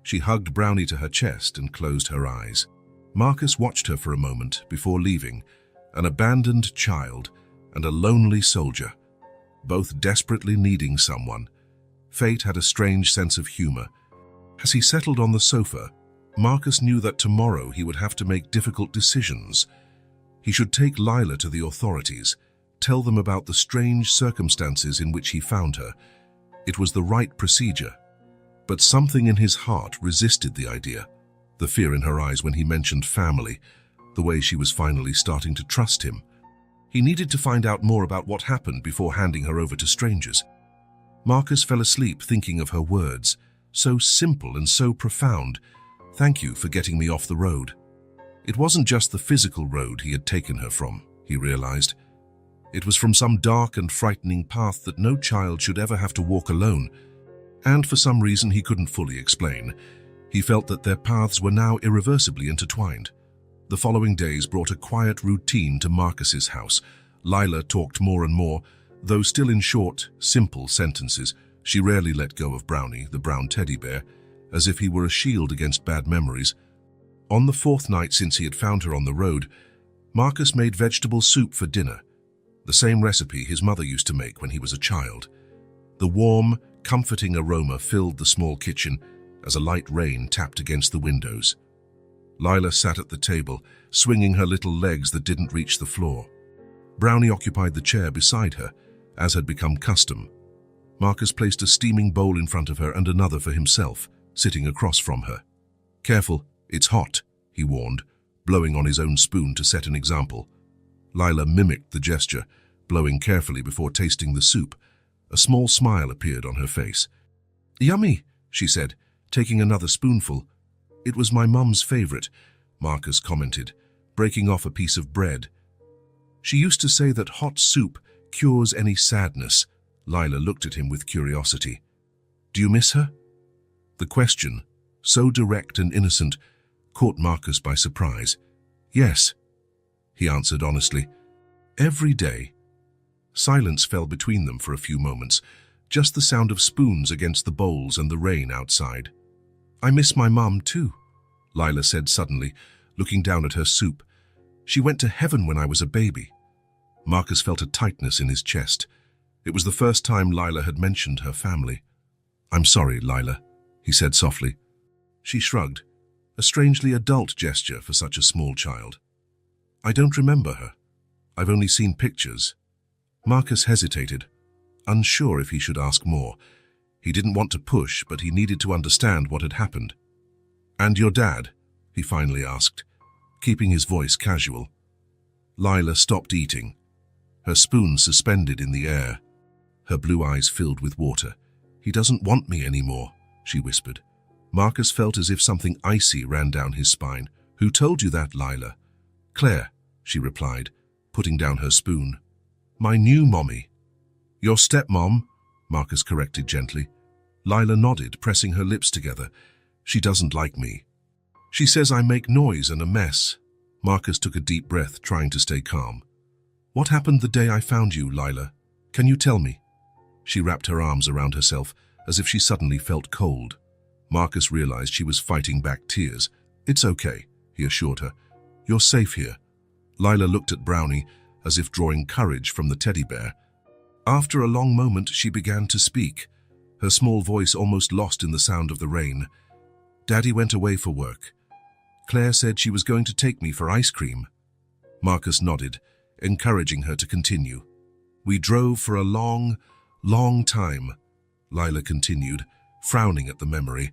She hugged Brownie to her chest and closed her eyes. Marcus watched her for a moment before leaving, an abandoned child and a lonely soldier, both desperately needing someone. Fate had a strange sense of humor. As he settled on the sofa, Marcus knew that tomorrow he would have to make difficult decisions. He should take Lila to the authorities, tell them about the strange circumstances in which he found her. It was the right procedure. But something in his heart resisted the idea. The fear in her eyes when he mentioned family, the way she was finally starting to trust him. He needed to find out more about what happened before handing her over to strangers. Marcus fell asleep thinking of her words, so simple and so profound. "Thank you for getting me off the road." It wasn't just the physical road he had taken her from, he realized. It was from some dark and frightening path that no child should ever have to walk alone. And for some reason he couldn't fully explain, he felt that their paths were now irreversibly intertwined. The following days brought a quiet routine to Marcus's house. Lila talked more and more, though still in short, simple sentences. She rarely let go of Brownie, the brown teddy bear, as if he were a shield against bad memories. On the fourth night since he had found her on the road, Marcus made vegetable soup for dinner, the same recipe his mother used to make when he was a child. The warm, comforting aroma filled the small kitchen as a light rain tapped against the windows. Lila sat at the table, swinging her little legs that didn't reach the floor. Brownie occupied the chair beside her, as had become custom. Marcus placed a steaming bowl in front of her and another for himself, sitting across from her. "Careful, it's hot," he warned, blowing on his own spoon to set an example. Lila mimicked the gesture, blowing carefully before tasting the soup. A small smile appeared on her face. "Yummy," she said, taking another spoonful. "It was my mum's favorite," Marcus commented, breaking off a piece of bread. "She used to say that hot soup cures any sadness." Lila looked at him with curiosity. "Do you miss her?" The question, so direct and innocent, caught Marcus by surprise. "Yes," he answered honestly. "Every day." Silence fell between them for a few moments, just the sound of spoons against the bowls and the rain outside. "I miss my mum too," Lila said suddenly, looking down at her soup. "She went to heaven when I was a baby." Marcus felt a tightness in his chest. It was the first time Lila had mentioned her family. "I'm sorry, Lila," he said softly. She shrugged, a strangely adult gesture for such a small child. "I don't remember her. I've only seen pictures." Marcus hesitated, unsure if he should ask more. He didn't want to push, but he needed to understand what had happened. "And your dad?" he finally asked, keeping his voice casual. Lila stopped eating, her spoon suspended in the air. Her blue eyes filled with water. "He doesn't want me anymore," she whispered. Marcus felt as if something icy ran down his spine. "Who told you that, Lila?" "Claire," she replied, putting down her spoon. "My new mommy." "Your stepmom," Marcus corrected gently. Lila nodded, pressing her lips together. "She doesn't like me. She says I make noise and a mess." Marcus took a deep breath, trying to stay calm. "What happened the day I found you, Lila? Can you tell me?" She wrapped her arms around herself, as if she suddenly felt cold. Marcus realized she was fighting back tears. "It's okay," he assured her. "You're safe here." Lila looked at Brownie, as if drawing courage from the teddy bear. After a long moment, she began to speak, her small voice almost lost in the sound of the rain. "Daddy went away for work. Claire said she was going to take me for ice cream." Marcus nodded, encouraging her to continue. "We drove for a long, long time." Lila continued, frowning at the memory.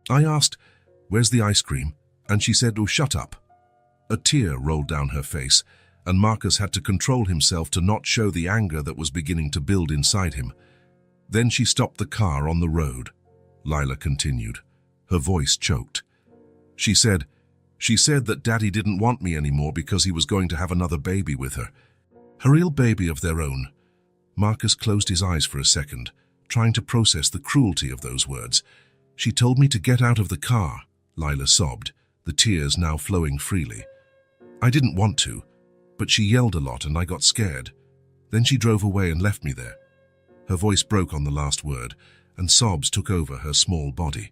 I asked, "Where's the ice cream?" And she said, "Oh, shut up." A tear rolled down her face, and Marcus had to control himself to not show the anger that was beginning to build inside him. Then she stopped the car on the road. Lila continued. Her voice choked. She said that Daddy didn't want me anymore because he was going to have another baby with her. A real baby of their own. Marcus closed his eyes for a second, trying to process the cruelty of those words. She told me to get out of the car, Lila sobbed, the tears now flowing freely. I didn't want to, but she yelled a lot and I got scared. Then she drove away and left me there. Her voice broke on the last word, and sobs took over her small body.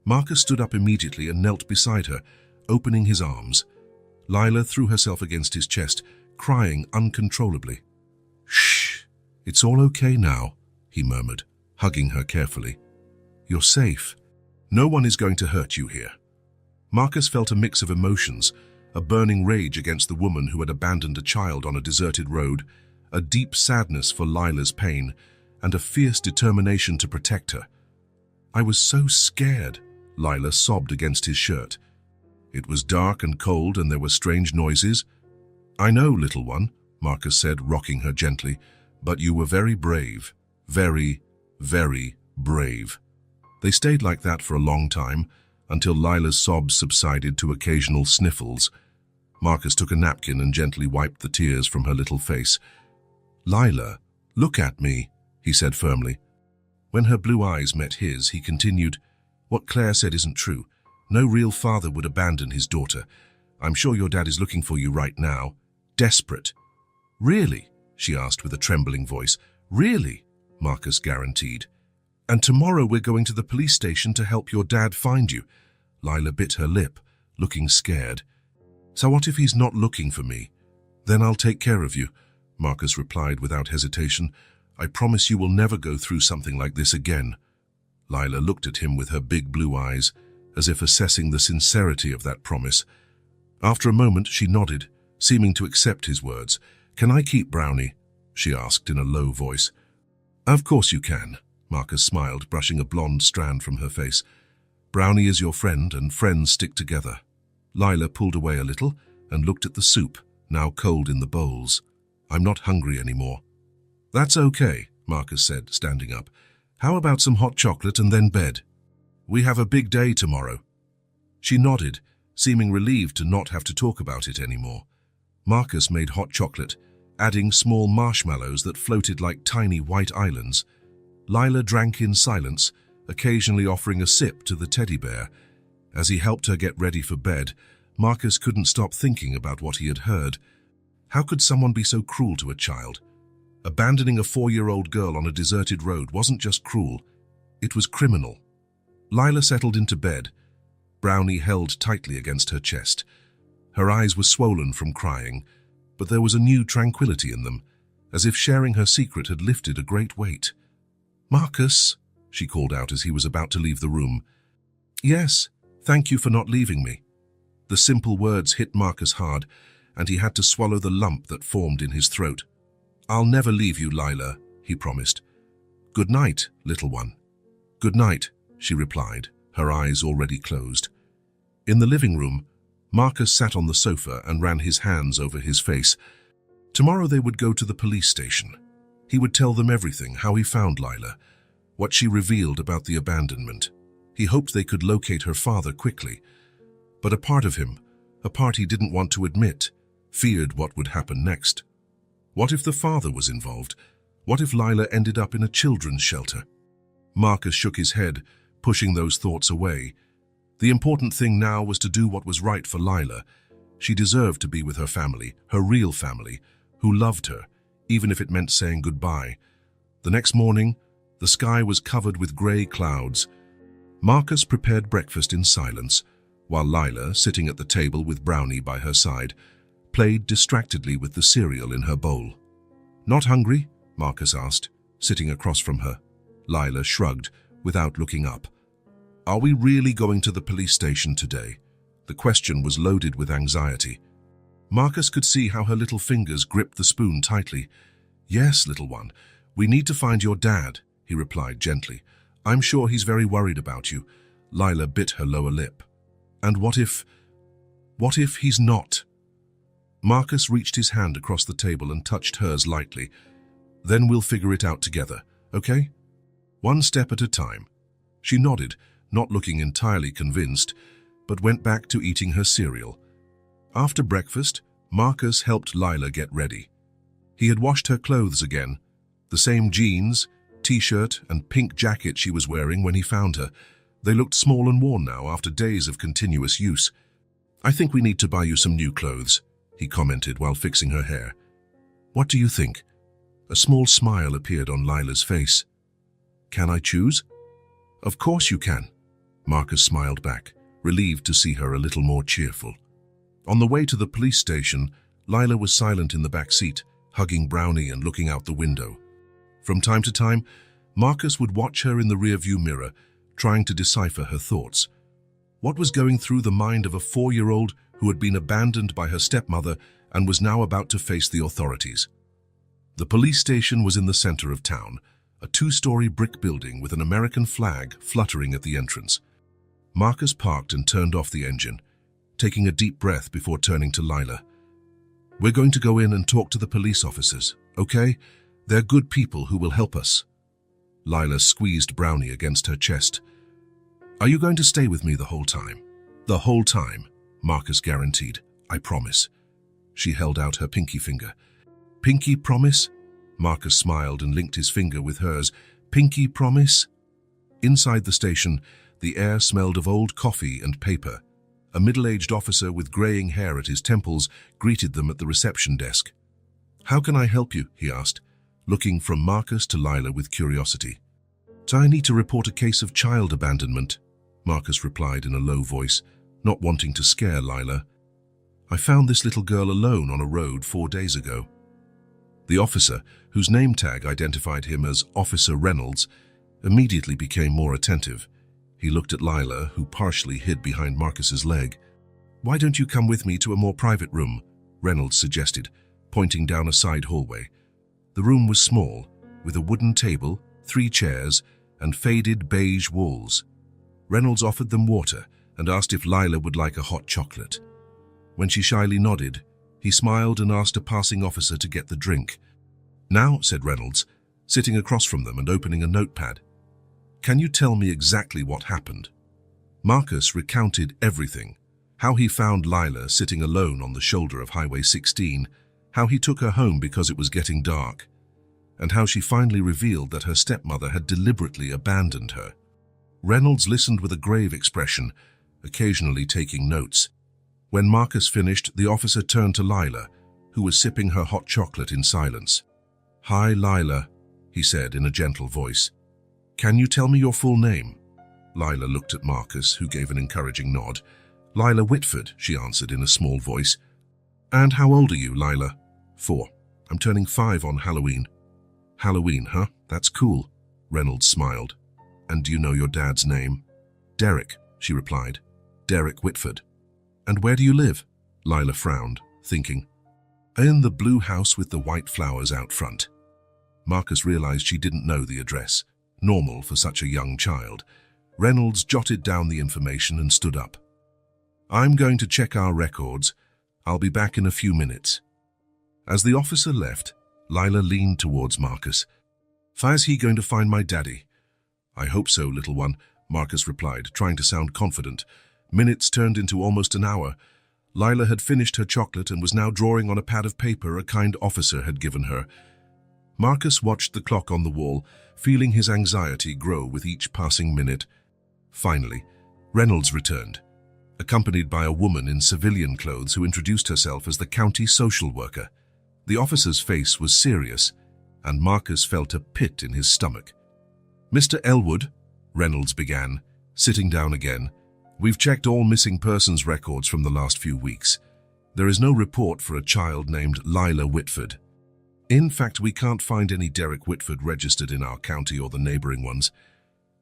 Marcus stood up immediately and knelt beside her, opening his arms. Lila threw herself against his chest, crying uncontrollably. "Shh, it's all okay now," he murmured, hugging her carefully. "You're safe. No one is going to hurt you here." Marcus felt a mix of emotions, a burning rage against the woman who had abandoned a child on a deserted road, a deep sadness for Lila's pain, and a fierce determination to protect her. "I was so scared," Lila sobbed against his shirt. "It was dark and cold and there were strange noises." "I know, little one," Marcus said, rocking her gently, "but you were very brave. Very, very brave." They stayed like that for a long time, until Lila's sobs subsided to occasional sniffles. Marcus took a napkin and gently wiped the tears from her little face. "Lila, look at me," he said firmly. When her blue eyes met his, he continued, "What Claire said isn't true. No real father would abandon his daughter. I'm sure your dad is looking for you right now. Desperate." "Really?" she asked with a trembling voice. "Really?" Marcus guaranteed. "And tomorrow we're going to the police station to help your dad find you." Lila bit her lip, looking scared. "So what if he's not looking for me?" "Then I'll take care of you," Marcus replied without hesitation. "I promise you will never go through something like this again." Lila looked at him with her big blue eyes, as if assessing the sincerity of that promise. After a moment, she nodded, seeming to accept his words. "Can I keep Brownie?" she asked in a low voice. "Of course you can," Marcus smiled, brushing a blonde strand from her face. "Brownie is your friend, and friends stick together." Lila pulled away a little and looked at the soup, now cold in the bowls. "I'm not hungry anymore." "That's okay," Marcus said, standing up. "How about some hot chocolate and then bed? We have a big day tomorrow." She nodded, seeming relieved to not have to talk about it anymore. Marcus made hot chocolate, adding small marshmallows that floated like tiny white islands. Lila drank in silence, occasionally offering a sip to the teddy bear. As he helped her get ready for bed, Marcus couldn't stop thinking about what he had heard. How could someone be so cruel to a child? Abandoning a 4-year-old girl on a deserted road wasn't just cruel, it was criminal. Lila settled into bed, Brownie held tightly against her chest. Her eyes were swollen from crying, but there was a new tranquility in them, as if sharing her secret had lifted a great weight. "Marcus," she called out as he was about to leave the room. "Yes, thank you for not leaving me." The simple words hit Marcus hard, and he had to swallow the lump that formed in his throat. "I'll never leave you, Lila," he promised. "Good night, little one." "Good night," she replied, her eyes already closed. In the living room, Marcus sat on the sofa and ran his hands over his face. Tomorrow they would go to the police station. He would tell them everything, how he found Lila, what she revealed about the abandonment. He hoped they could locate her father quickly. But a part of him, a part he didn't want to admit, feared what would happen next. What if the father was involved? What if Lila ended up in a children's shelter? Marcus shook his head, pushing those thoughts away. The important thing now was to do what was right for Lila. She deserved to be with her family, her real family, who loved her, even if it meant saying goodbye. The next morning, the sky was covered with grey clouds. Marcus prepared breakfast in silence, while Lila, sitting at the table with Brownie by her side, played distractedly with the cereal in her bowl. "Not hungry?" Marcus asked, sitting across from her. Lila shrugged, without looking up. "Are we really going to the police station today?" The question was loaded with anxiety. Marcus could see how her little fingers gripped the spoon tightly. "Yes, little one. We need to find your dad," he he replied gently. "I'm sure he's very worried about you." Lila bit her lower lip. "And what if he's not?" Marcus reached his hand across the table and touched hers lightly. "Then we'll figure it out together, okay? One step at a time." She nodded, not looking entirely convinced, but went back to eating her cereal. After breakfast, Marcus helped Lila get ready. He had washed her clothes again, the same jeans, t-shirt and pink jacket she was wearing when he found her. They looked small and worn now after days of continuous use. "I think we need to buy you some new clothes," he commented while fixing her hair. "What do you think?" A small smile appeared on Lila's face. "Can I choose?" "Of course you can." Marcus smiled back, relieved to see her a little more cheerful. On the way to the police station, Lila was silent in the back seat, hugging Brownie and looking out the window. From time to time, Marcus would watch her in the rearview mirror, trying to decipher her thoughts. What was going through the mind of a 4-year-old who had been abandoned by her stepmother and was now about to face the authorities? The police station was in the center of town, a 2-story brick building with an American flag fluttering at the entrance. Marcus parked and turned off the engine, taking a deep breath before turning to Lila. "We're going to go in and talk to the police officers, okay? They're good people who will help us." Lila squeezed Brownie against her chest. "Are you going to stay with me the whole time?" "The whole time," Marcus guaranteed. "I promise." She held out her pinky finger. "Pinky promise?" Marcus smiled and linked his finger with hers. "Pinky promise?" Inside the station, the air smelled of old coffee and paper. A middle-aged officer with graying hair at his temples greeted them at the reception desk. "How can I help you?" he asked, looking from Marcus to Lila with curiosity. "I need to report a case of child abandonment," Marcus replied in a low voice, not wanting to scare Lila. "I found this little girl alone on a road 4 days ago." The officer, whose name tag identified him as Officer Reynolds, immediately became more attentive. He looked at Lila, who partially hid behind Marcus's leg. "Why don't you come with me to a more private room?" Reynolds suggested, pointing down a side hallway. The room was small, with a wooden table, 3 chairs, and faded beige walls. Reynolds offered them water and asked if Lila would like a hot chocolate. When she shyly nodded, he smiled and asked a passing officer to get the drink. "Now," said Reynolds, sitting across from them and opening a notepad, "can you tell me exactly what happened?" Marcus recounted everything: how he found Lila sitting alone on the shoulder of Highway 16, how he took her home because it was getting dark, and how she finally revealed that her stepmother had deliberately abandoned her. Reynolds listened with a grave expression, occasionally taking notes. When Marcus finished, the officer turned to Lila, who was sipping her hot chocolate in silence. "Hi, Lila," he said in a gentle voice. "Can you tell me your full name?" Lila looked at Marcus, who gave an encouraging nod. "Lila Whitford," she answered in a small voice. "And how old are you, Lila?" 4. "I'm turning 5 on Halloween." "Halloween, huh? That's cool." Reynolds smiled. "And do you know your dad's name?" "Derek," she replied. "Derek Whitford." "And where do you live?" Lila frowned, thinking. "In the blue house with the white flowers out front." Marcus realized she didn't know the address, normal for such a young child. Reynolds jotted down the information and stood up. "I'm going to check our records. I'll be back in a few minutes." As the officer left, Lila leaned towards Marcus. "Is he going to find my daddy?" "I hope so, little one," Marcus replied, trying to sound confident. Minutes turned into almost an hour. Lila had finished her chocolate and was now drawing on a pad of paper a kind officer had given her. Marcus watched the clock on the wall, feeling his anxiety grow with each passing minute. Finally, Reynolds returned, accompanied by a woman in civilian clothes who introduced herself as the county social worker. The officer's face was serious, and Marcus felt a pit in his stomach. "Mr. Elwood," Reynolds began, sitting down again, "we've checked all missing persons records from the last few weeks. There is no report for a child named Lila Whitford. In fact, we can't find any Derek Whitford registered in our county or the neighboring ones."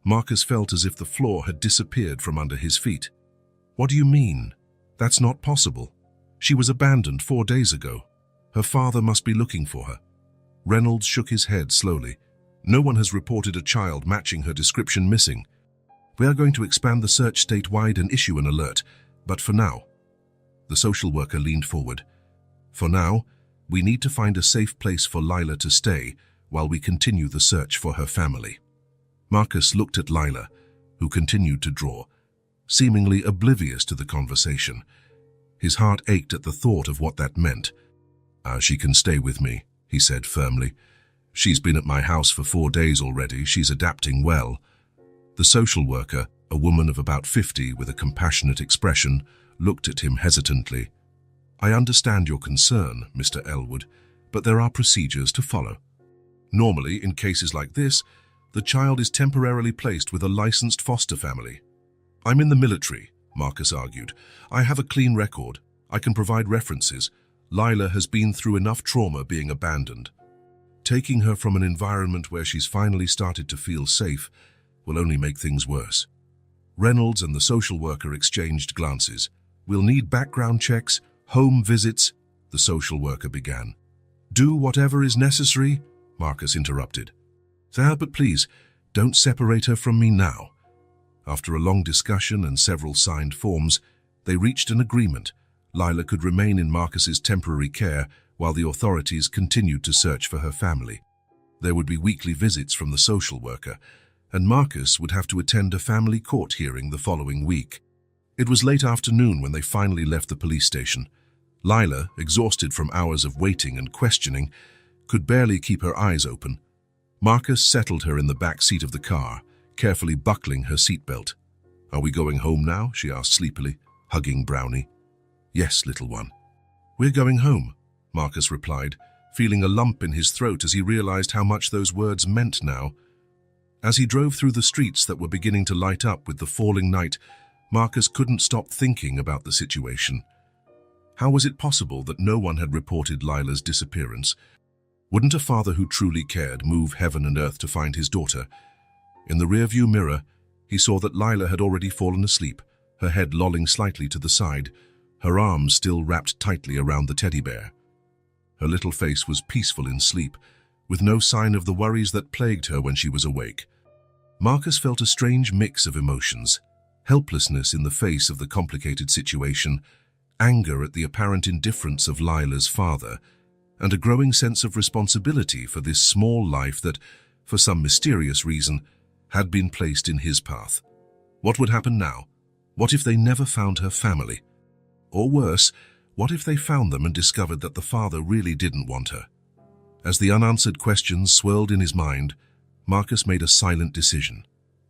Marcus felt as if the floor had disappeared from under his feet. "What do you mean? That's not possible. She was abandoned 4 days ago. Her father must be looking for her." Reynolds shook his head slowly. No one has reported a child matching her description missing. We are going to expand the search statewide and issue an alert, but for now..." The social worker leaned forward. "For now, we need to find a safe place for Lila to stay while we continue the search for her family." Marcus looked at Lila, who continued to draw, seemingly oblivious to the conversation. His heart ached at the thought of what that meant. "She can stay with me," he said firmly. "She's been at my house for 4 days already. She's adapting well." The social worker, a woman of about 50 with a compassionate expression, looked at him hesitantly. "I understand your concern, Mr. Elwood, but there are procedures to follow. Normally, in cases like this, the child is temporarily placed with a licensed foster family." "I'm in the military," Marcus argued. "I have a clean record. I can provide references. Lila has been through enough trauma being abandoned. Taking her from an environment where she's finally started to feel safe will only make things worse." Reynolds and the social worker exchanged glances. "We'll need background checks, home visits," the social worker began. "Do whatever is necessary," Marcus interrupted. "Sir, but please, don't separate her from me now." After a long discussion and several signed forms, they reached an agreement. Lila could remain in Marcus's temporary care while the authorities continued to search for her family. There would be weekly visits from the social worker, and Marcus would have to attend a family court hearing the following week. It was late afternoon when they finally left the police station. Lila, exhausted from hours of waiting and questioning, could barely keep her eyes open. Marcus settled her in the back seat of the car, carefully buckling her seatbelt. "Are we going home now?" she asked sleepily, hugging Brownie. "Yes, little one." "We're going home," Marcus replied, feeling a lump in his throat as he realized how much those words meant now. As he drove through the streets that were beginning to light up with the falling night, Marcus couldn't stop thinking about the situation. How was it possible that no one had reported Lila's disappearance? Wouldn't a father who truly cared move heaven and earth to find his daughter? In the rearview mirror, he saw that Lila had already fallen asleep, her head lolling slightly to the side, her arms still wrapped tightly around the teddy bear. Her little face was peaceful in sleep, with no sign of the worries that plagued her when she was awake. Marcus felt a strange mix of emotions: helplessness in the face of the complicated situation, anger at the apparent indifference of Lila's father, and a growing sense of responsibility for this small life that, for some mysterious reason, had been placed in his path. What would happen now? What if they never found her family? Or worse, what if they found them and discovered that the father really didn't want her? As the unanswered questions swirled in his mind, Marcus made a silent decision.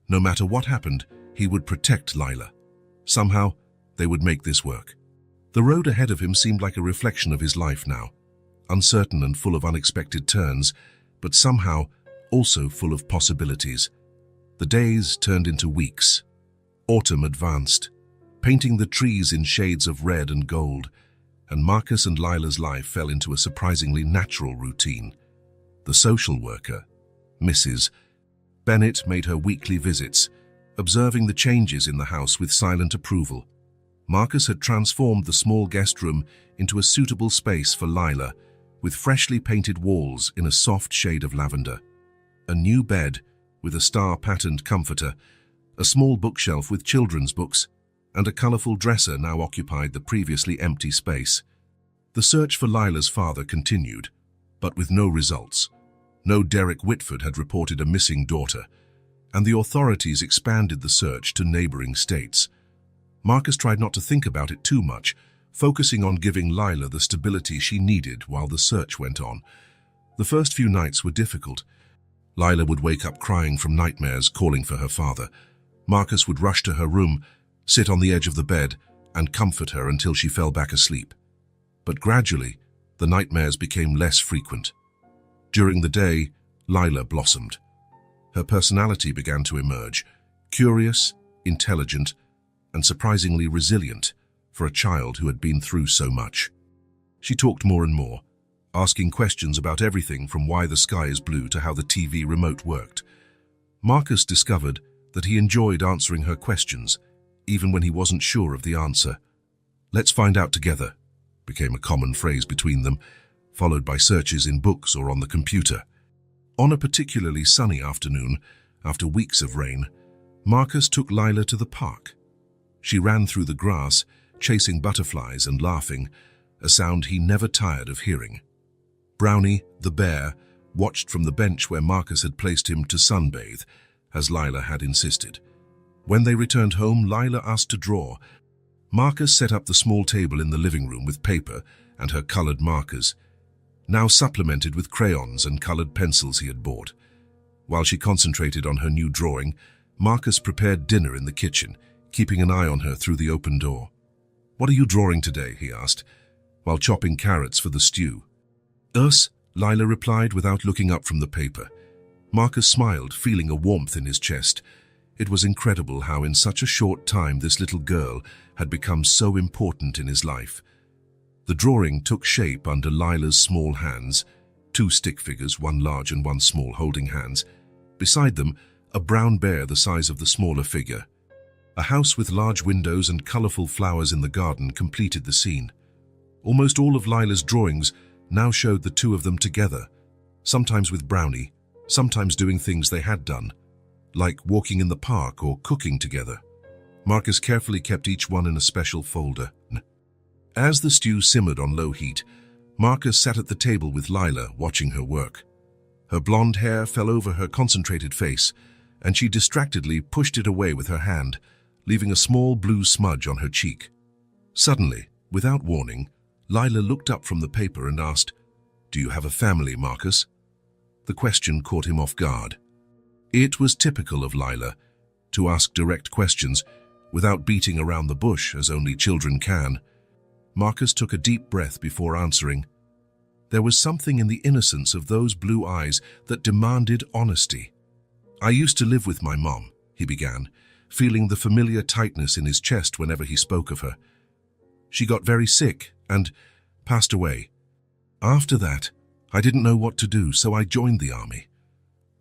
No matter what happened, he would protect Lila. Somehow, they would make this work. The road ahead of him seemed like a reflection of his life now, uncertain and full of unexpected turns, but somehow also full of possibilities. The days turned into weeks. Autumn advanced, painting the trees in shades of red and gold, and Marcus and Lila's life fell into a surprisingly natural routine. The social worker, Mrs. Bennett, made her weekly visits, observing the changes in the house with silent approval. Marcus had transformed the small guest room into a suitable space for Lila, with freshly painted walls in a soft shade of lavender. A new bed with a star-patterned comforter, a small bookshelf with children's books, and a colorful dresser now occupied the previously empty space. The search for Lila's father continued, but with no results. No Derek Whitford had reported a missing daughter, and the authorities expanded the search to neighboring states. Marcus tried not to think about it too much, focusing on giving Lila the stability she needed while the search went on. The first few nights were difficult. Lila would wake up crying from nightmares, calling for her father. Marcus would rush to her room, sit on the edge of the bed, and comfort her until she fell back asleep. But gradually, the nightmares became less frequent. During the day, Lila blossomed. Her personality began to emerge, curious, intelligent, and surprisingly resilient for a child who had been through so much. She talked more and more, asking questions about everything from why the sky is blue to how the TV remote worked. Marcus discovered that he enjoyed answering her questions, even when he wasn't sure of the answer. "Let's find out together," became a common phrase between them, followed by searches in books or on the computer. On a particularly sunny afternoon, after weeks of rain, Marcus took Lila to the park. She ran through the grass, chasing butterflies and laughing, a sound he never tired of hearing. Brownie, the bear, watched from the bench where Marcus had placed him to sunbathe, as Lila had insisted. When they returned home, Lila asked to draw. Marcus set up the small table in the living room with paper and her colored markers, now supplemented with crayons and colored pencils he had bought. While she concentrated on her new drawing, Marcus prepared dinner in the kitchen, keeping an eye on her through the open door. "What are you drawing today?" he asked, while chopping carrots for the stew. "Us," Lila replied without looking up from the paper. Marcus smiled, feeling a warmth in his chest. It was incredible how in such a short time this little girl had become so important in his life. The drawing took shape under Lila's small hands, 2 stick figures, one large and one small, holding hands. Beside them, a brown bear the size of the smaller figure. A house with large windows and colorful flowers in the garden completed the scene. Almost all of Lila's drawings now showed the two of them together, sometimes with Brownie, sometimes doing things they had done, like walking in the park or cooking together. Marcus carefully kept each one in a special folder. As the stew simmered on low heat, Marcus sat at the table with Lila, watching her work. Her blonde hair fell over her concentrated face, and she distractedly pushed it away with her hand, leaving a small blue smudge on her cheek. Suddenly, without warning, Lila looked up from the paper and asked, "Do you have a family, Marcus?" The question caught him off guard. It was typical of Lila to ask direct questions without beating around the bush as only children can. Marcus took a deep breath before answering. There was something in the innocence of those blue eyes that demanded honesty. "I used to live with my mom," he began, feeling the familiar tightness in his chest whenever he spoke of her. "She got very sick and passed away. After that, I didn't know what to do, so I joined the army."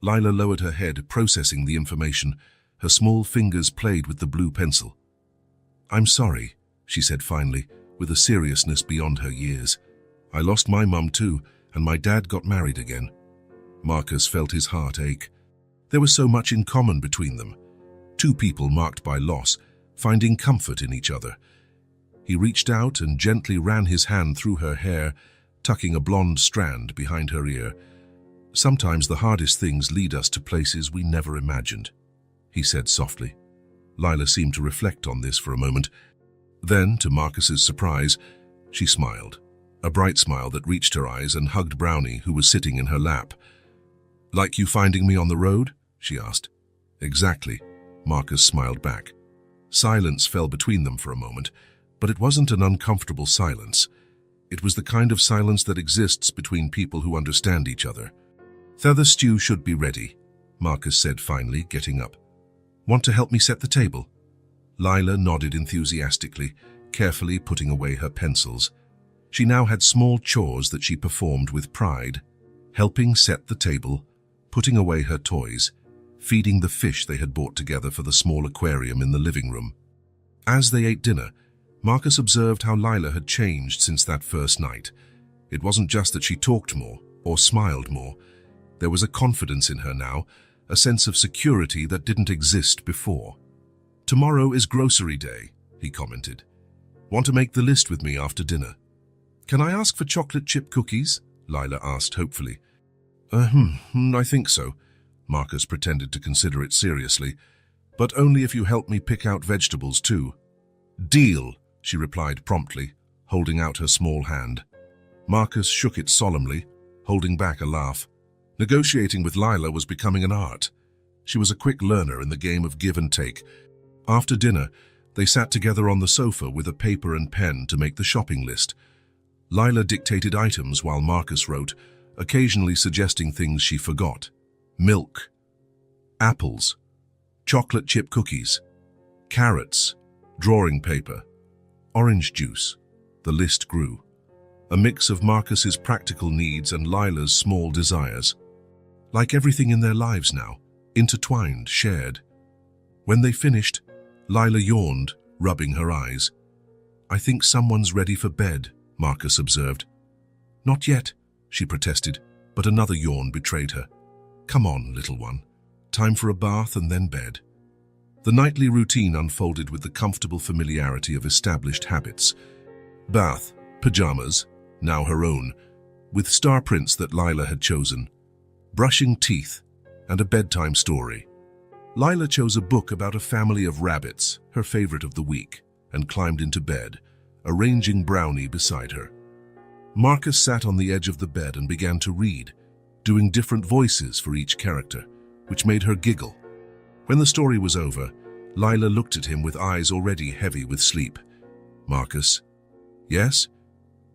Lila lowered her head, processing the information. Her small fingers played with the blue pencil. "I'm sorry," she said finally, with a seriousness beyond her years. "I lost my mum too, and my dad got married again." Marcus felt his heart ache. There was so much in common between them. Two people marked by loss, finding comfort in each other. He reached out and gently ran his hand through her hair, tucking a blonde strand behind her ear. "Sometimes the hardest things lead us to places we never imagined," he said softly. Lila seemed to reflect on this for a moment. Then, to Marcus's surprise, she smiled, a bright smile that reached her eyes, and hugged Brownie, who was sitting in her lap. "Like you finding me on the road?" she asked. "Exactly," Marcus smiled back. Silence fell between them for a moment, but it wasn't an uncomfortable silence. It was the kind of silence that exists between people who understand each other. "The stew should be ready," Marcus said finally, getting up. "Want to help me set the table?" Lila nodded enthusiastically, carefully putting away her pencils. She now had small chores that she performed with pride, helping set the table, putting away her toys, feeding the fish they had bought together for the small aquarium in the living room. As they ate dinner, Marcus observed how Lila had changed since that first night. It wasn't just that she talked more or smiled more. There was a confidence in her now, a sense of security that didn't exist before. "Tomorrow is grocery day," he commented. "Want to make the list with me after dinner?" "Can I ask for chocolate chip cookies?" Lila asked hopefully. I think so." Marcus pretended to consider it seriously. "But only if you help me pick out vegetables too." "Deal," she replied promptly, holding out her small hand. Marcus shook it solemnly, holding back a laugh. Negotiating with Lila was becoming an art. She was a quick learner in the game of give and take. After dinner, they sat together on the sofa with a paper and pen to make the shopping list. Lila dictated items while Marcus wrote, occasionally suggesting things she forgot. Milk, apples, chocolate chip cookies, carrots, drawing paper, orange juice. The list grew. A mix of Marcus's practical needs and Lila's small desires. Like everything in their lives now, intertwined, shared. When they finished, Lila yawned, rubbing her eyes. "I think someone's ready for bed," Marcus observed. "Not yet," she protested, but another yawn betrayed her. Come on, little one. Time for a bath and then bed. The nightly routine unfolded with the comfortable familiarity of established habits. Bath, pajamas, now her own, with star prints that Lila had chosen, brushing teeth, and a bedtime story. Lila chose a book about a family of rabbits, her favorite of the week, and climbed into bed, arranging Brownie beside her. Marcus sat on the edge of the bed and began to read, doing different voices for each character, which made her giggle. When the story was over, Lila looked at him with eyes already heavy with sleep. Marcus, yes?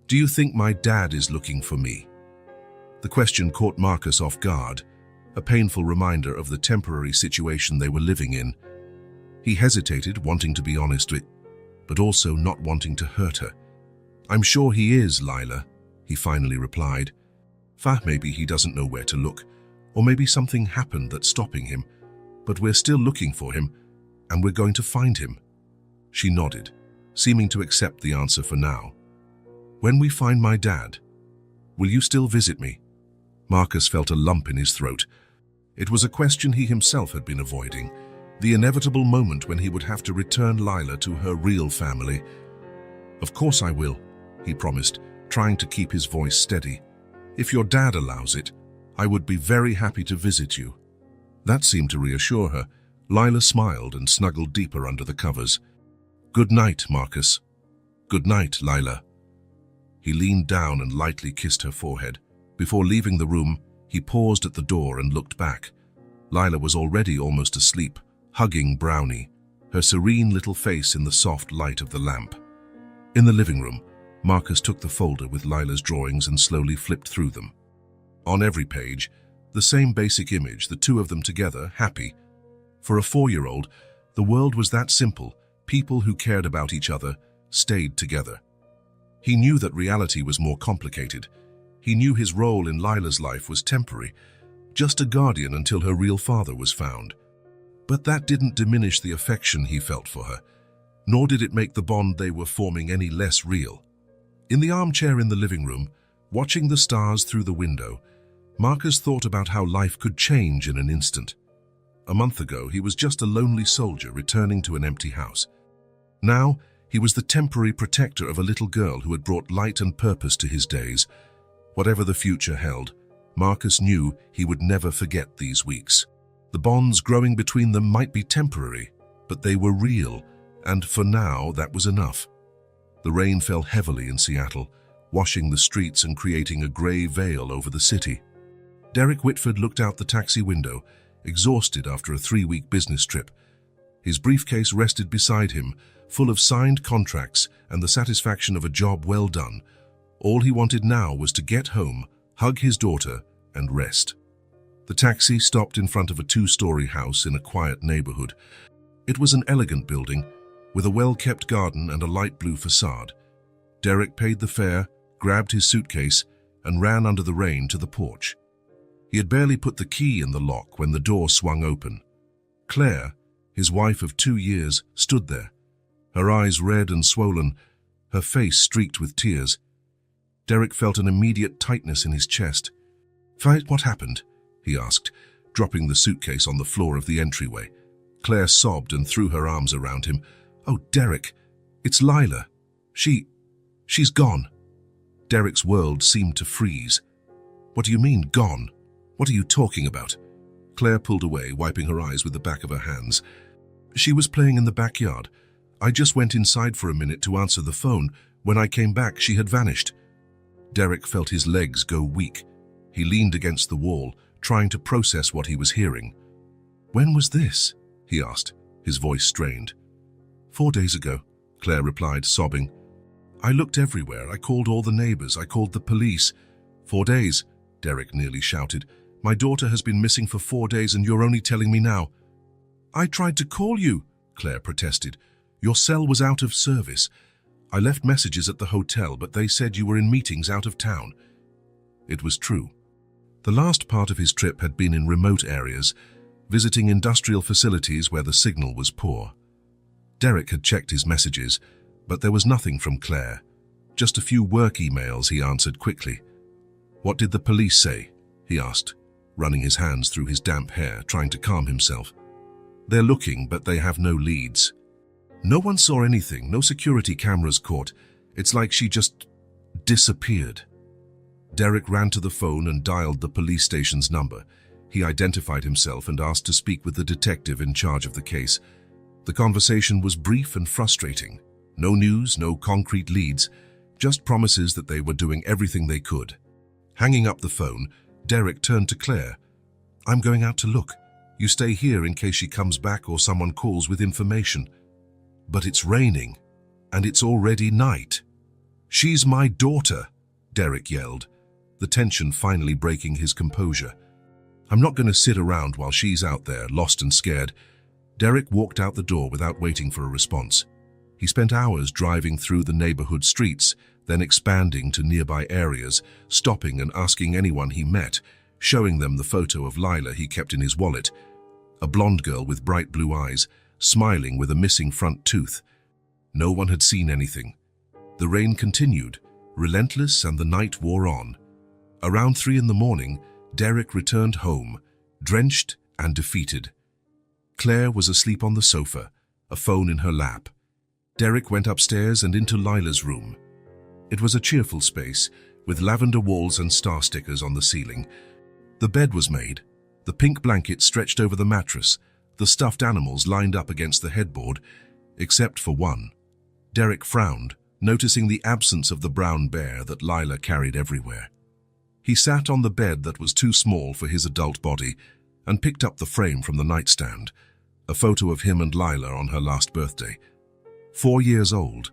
Do you think my dad is looking for me? The question caught Marcus off guard, a painful reminder of the temporary situation they were living in. He hesitated, wanting to be honest with, but also not wanting to hurt her. I'm sure he is, Lila, he finally replied. Maybe he doesn't know where to look, or maybe something happened that's stopping him, but we're still looking for him, and we're going to find him. She nodded, seeming to accept the answer for now. When we find my dad, will you still visit me? Marcus felt a lump in his throat. It was a question he himself had been avoiding, the inevitable moment when he would have to return Lila to her real family. Of course I will, he promised, trying to keep his voice steady. If your dad allows it, I would be very happy to visit you. That seemed to reassure her. Lila smiled and snuggled deeper under the covers. Good night, Marcus. Good night, Lila. He leaned down and lightly kissed her forehead. Before leaving the room, he paused at the door and looked back. Lila was already almost asleep, hugging Brownie, her serene little face in the soft light of the lamp. In the living room, Marcus took the folder with Lila's drawings and slowly flipped through them. On every page, the same basic image, the two of them together, happy. For a 4-year-old, the world was that simple. People who cared about each other stayed together. He knew that reality was more complicated. He knew his role in Lila's life was temporary, just a guardian until her real father was found. But that didn't diminish the affection he felt for her, nor did it make the bond they were forming any less real. In the armchair in the living room, watching the stars through the window, Marcus thought about how life could change in an instant. A month ago, he was just a lonely soldier returning to an empty house. Now, he was the temporary protector of a little girl who had brought light and purpose to his days. Whatever the future held, Marcus knew he would never forget these weeks. The bonds growing between them might be temporary, but they were real, and for now that was enough. The rain fell heavily in Seattle, washing the streets and creating a grey veil over the city. Derek Whitford looked out the taxi window, exhausted after a 3-week business trip. His briefcase rested beside him, full of signed contracts and the satisfaction of a job well done. All he wanted now was to get home, hug his daughter, and rest. The taxi stopped in front of a 2-story house in a quiet neighborhood. It was an elegant building, with a well-kept garden and a light blue facade. Derek paid the fare, grabbed his suitcase, and ran under the rain to the porch. He had barely put the key in the lock when the door swung open. Claire, his wife of 2 years, stood there, her eyes red and swollen, her face streaked with tears. Derek felt an immediate tightness in his chest. What happened? He asked, dropping the suitcase on the floor of the entryway. Claire sobbed and threw her arms around him. Oh, Derek, it's Lila. She's gone. Derek's world seemed to freeze. What do you mean, gone? What are you talking about? Claire pulled away, wiping her eyes with the back of her hands. She was playing in the backyard. I just went inside for a minute to answer the phone. When I came back, she had vanished. Derek felt his legs go weak. He leaned against the wall, trying to process what he was hearing. When was this? He asked, his voice strained. 4 days ago, Claire replied, sobbing. I looked everywhere. I called all the neighbors. I called the police. 4 days, Derek nearly shouted. My daughter has been missing for 4 days and you're only telling me now. I tried to call you, Claire protested. Your cell was out of service. I left messages at the hotel, but they said you were in meetings out of town. It was true. The last part of his trip had been in remote areas, visiting industrial facilities where the signal was poor. Derek had checked his messages, but there was nothing from Claire. Just a few work emails he answered quickly. What did the police say? He asked. running his hands through his damp hair, trying to calm himself. They're looking, but they have no leads. No one saw anything, no security cameras caught. It's like she just disappeared. Derek ran to the phone and dialed the police station's number. He identified himself and asked to speak with the detective in charge of the case. The conversation was brief and frustrating. No news, no concrete leads, just promises that they were doing everything they could. Hanging up the phone, Derek turned to Claire. "I'm going out to look. You stay here in case she comes back or someone calls with information." "But it's raining, and it's already night." "She's my daughter," Derek yelled, the tension finally breaking his composure. "I'm not going to sit around while she's out there, lost and scared." Derek walked out the door without waiting for a response. He spent hours driving through the neighborhood streets, then expanding to nearby areas, stopping and asking anyone he met, showing them the photo of Lila he kept in his wallet. A blonde girl with bright blue eyes, smiling with a missing front tooth. No one had seen anything. The rain continued, relentless, and the night wore on. Around 3 in the morning, Derek returned home, drenched and defeated. Claire was asleep on the sofa, a phone in her lap. Derek went upstairs and into Lila's room. It was a cheerful space, with lavender walls and star stickers on the ceiling. The bed was made, the pink blanket stretched over the mattress, the stuffed animals lined up against the headboard, except for one. Derek frowned, noticing the absence of the brown bear that Lila carried everywhere. He sat on the bed that was too small for his adult body and picked up the frame from the nightstand, a photo of him and Lila on her last birthday. 4 years old.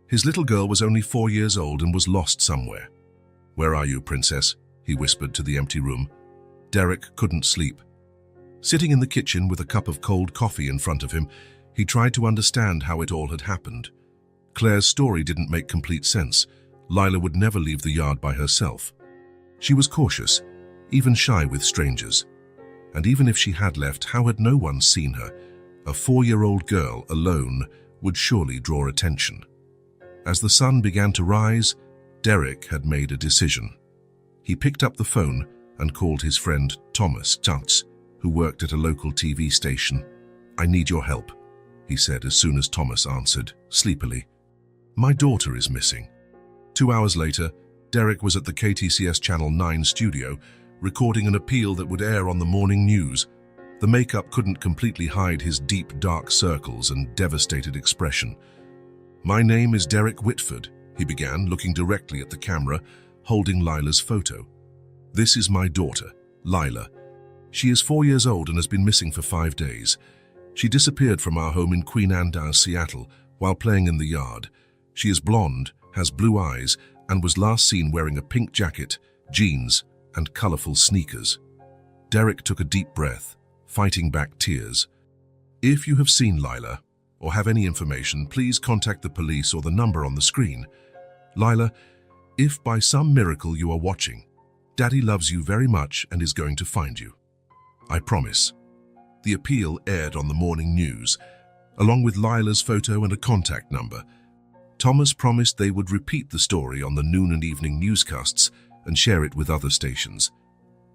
His little girl was only 4 years old and was lost somewhere. "Where are you, princess?" he whispered to the empty room. Derek couldn't sleep. Sitting in the kitchen with a cup of cold coffee in front of him, he tried to understand how it all had happened. Claire's story didn't make complete sense. Lila would never leave the yard by herself. She was cautious, even shy with strangers. And even if she had left, how had no one seen her? A 4-year-old girl alone would surely draw attention. As the sun began to rise, Derek had made a decision. He picked up the phone and called his friend Thomas Tutz, who worked at a local TV station. "I need your help," he said as soon as Thomas answered, sleepily. "My daughter is missing." 2 hours later, Derek was at the KTCS Channel 9 studio, recording an appeal that would air on the morning news. The makeup couldn't completely hide his deep, dark circles and devastated expression. "My name is Derek Whitford," he began, looking directly at the camera, holding Lila's photo. "This is my daughter, Lila. She is 4 years old and has been missing for 5 days. She disappeared from our home in Queen Anne's, Seattle, while playing in the yard. She is blonde, has blue eyes, and was last seen wearing a pink jacket, jeans, and colorful sneakers." Derek took a deep breath, fighting back tears. "If you have seen Lila, or have any information, please contact the police or the number on the screen. Lila, if by some miracle you are watching, Daddy loves you very much and is going to find you. I promise." The appeal aired on the morning news, along with Lila's photo and a contact number. Thomas promised they would repeat the story on the noon and evening newscasts and share it with other stations.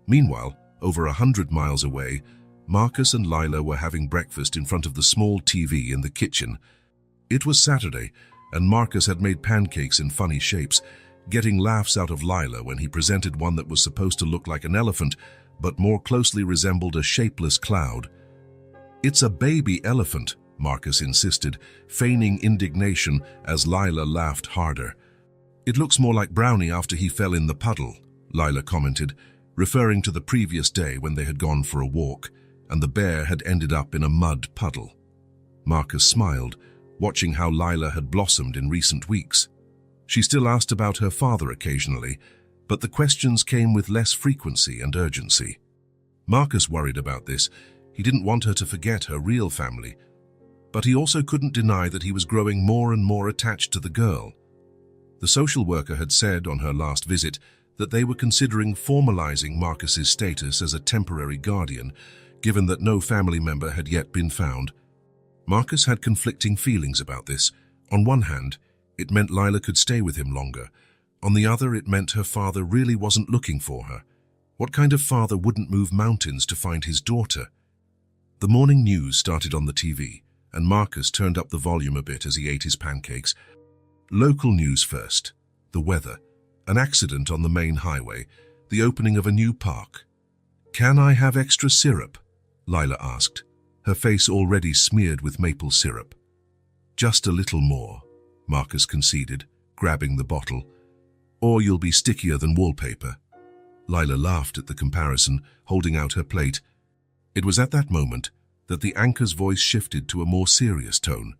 Meanwhile, over 100 miles away, Marcus and Lila were having breakfast in front of the small TV in the kitchen. It was Saturday, and Marcus had made pancakes in funny shapes, getting laughs out of Lila when he presented one that was supposed to look like an elephant, but more closely resembled a shapeless cloud. "It's a baby elephant," Marcus insisted, feigning indignation as Lila laughed harder. "It looks more like Brownie after he fell in the puddle," Lila commented, referring to the previous day when they had gone for a walk, and the bear had ended up in a mud puddle. Marcus smiled, watching how Lila had blossomed in recent weeks. She still asked about her father occasionally, but the questions came with less frequency and urgency. Marcus worried about this. He didn't want her to forget her real family, but he also couldn't deny that he was growing more and more attached to the girl. The social worker had said on her last visit that they were considering formalizing Marcus's status as a temporary guardian, given that no family member had yet been found. Marcus had conflicting feelings about this. On one hand, it meant Lila could stay with him longer. On the other, it meant her father really wasn't looking for her. What kind of father wouldn't move mountains to find his daughter? The morning news started on the TV, and Marcus turned up the volume a bit as he ate his pancakes. Local news first. The weather. An accident on the main highway. The opening of a new park. "Can I have extra syrup?" Lila asked, her face already smeared with maple syrup. "Just a little more," Marcus conceded, grabbing the bottle. "Or you'll be stickier than wallpaper." Lila laughed at the comparison, holding out her plate. It was at that moment that the anchor's voice shifted to a more serious tone.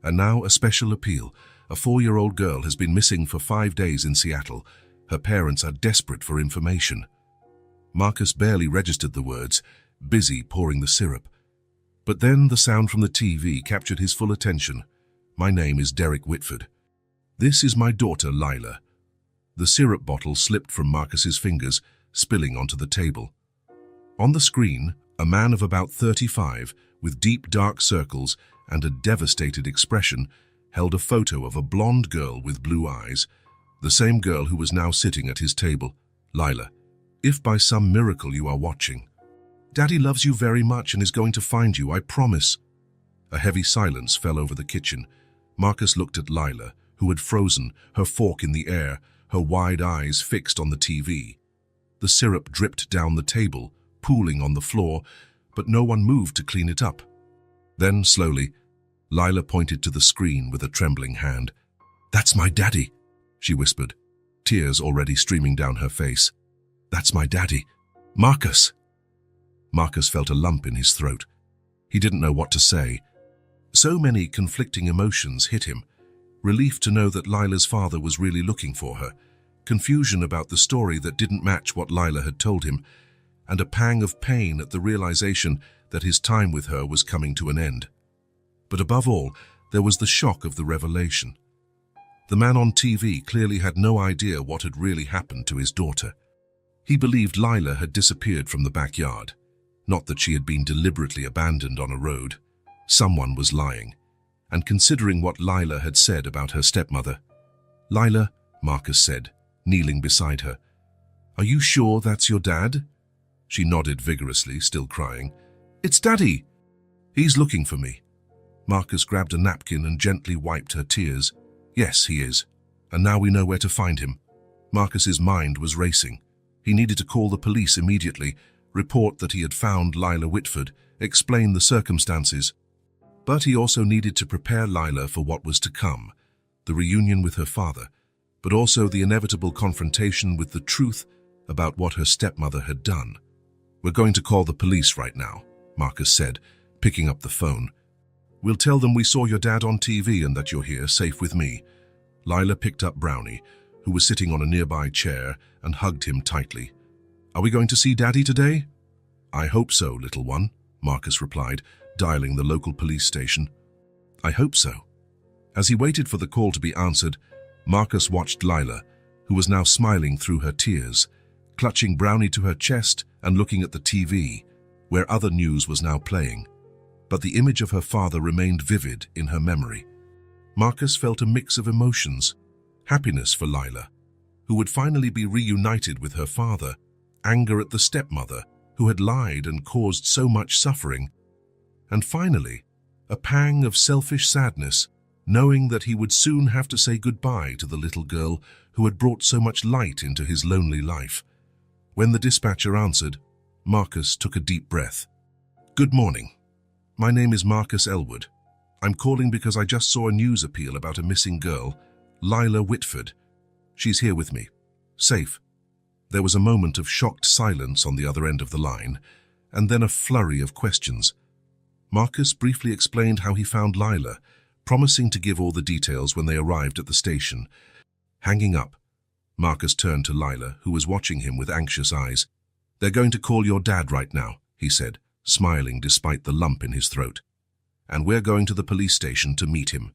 "And now a special appeal. A 4-year-old girl has been missing for 5 days in Seattle. Her parents are desperate for information." Marcus barely registered the words, busy pouring the syrup. But then the sound from the TV captured his full attention. "My name is Derek Whitford. This is my daughter, Lila." The syrup bottle slipped from Marcus's fingers, spilling onto the table. On the screen, a man of about 35, with deep dark circles and a devastated expression, held a photo of a blonde girl with blue eyes, the same girl who was now sitting at his table. "Lila, if by some miracle you are watching, Daddy loves you very much and is going to find you, I promise." A heavy silence fell over the kitchen. Marcus looked at Lila, who had frozen, her fork in the air, her wide eyes fixed on the TV. The syrup dripped down the table, pooling on the floor, but no one moved to clean it up. Then, slowly, Lila pointed to the screen with a trembling hand. "That's my daddy," she whispered, tears already streaming down her face. "That's my daddy. Marcus." Marcus felt a lump in his throat. He didn't know what to say. So many conflicting emotions hit him. Relief to know that Lila's father was really looking for her, confusion about the story that didn't match what Lila had told him, and a pang of pain at the realization that his time with her was coming to an end. But above all, there was the shock of the revelation. The man on TV clearly had no idea what had really happened to his daughter. He believed Lila had disappeared from the backyard, not that she had been deliberately abandoned on a road. Someone was lying. And considering what Lila had said about her stepmother, "Lila," Marcus said, kneeling beside her, "are you sure that's your dad?" She nodded vigorously, still crying. "It's Daddy. He's looking for me." Marcus grabbed a napkin and gently wiped her tears. "Yes, he is. And now we know where to find him." Marcus's mind was racing. He needed to call the police immediately, report that he had found Lila Whitford, explain the circumstances. But he also needed to prepare Lila for what was to come, the reunion with her father, but also the inevitable confrontation with the truth about what her stepmother had done. "We're going to call the police right now," Marcus said, picking up the phone. "We'll tell them we saw your dad on TV and that you're here, safe with me." Lila picked up Brownie, who was sitting on a nearby chair, and hugged him tightly. "Are we going to see Daddy today?" "I hope so, little one," Marcus replied, dialing the local police station. "I hope so." As he waited for the call to be answered, Marcus watched Lila, who was now smiling through her tears, clutching Brownie to her chest and looking at the TV, where other news was now playing. But the image of her father remained vivid in her memory. Marcus felt a mix of emotions: happiness for Lila, who would finally be reunited with her father, anger at the stepmother, who had lied and caused so much suffering, and finally, a pang of selfish sadness, knowing that he would soon have to say goodbye to the little girl who had brought so much light into his lonely life. When the dispatcher answered, Marcus took a deep breath. "Good morning. My name is Marcus Elwood. I'm calling because I just saw a news appeal about a missing girl, Lila Whitford. She's here with me. Safe." There was a moment of shocked silence on the other end of the line, and then a flurry of questions. Marcus briefly explained how he found Lila, promising to give all the details when they arrived at the station. Hanging up, Marcus turned to Lila, who was watching him with anxious eyes. "They're going to call your dad right now," he said, smiling despite the lump in his throat. "And we're going to the police station to meet him."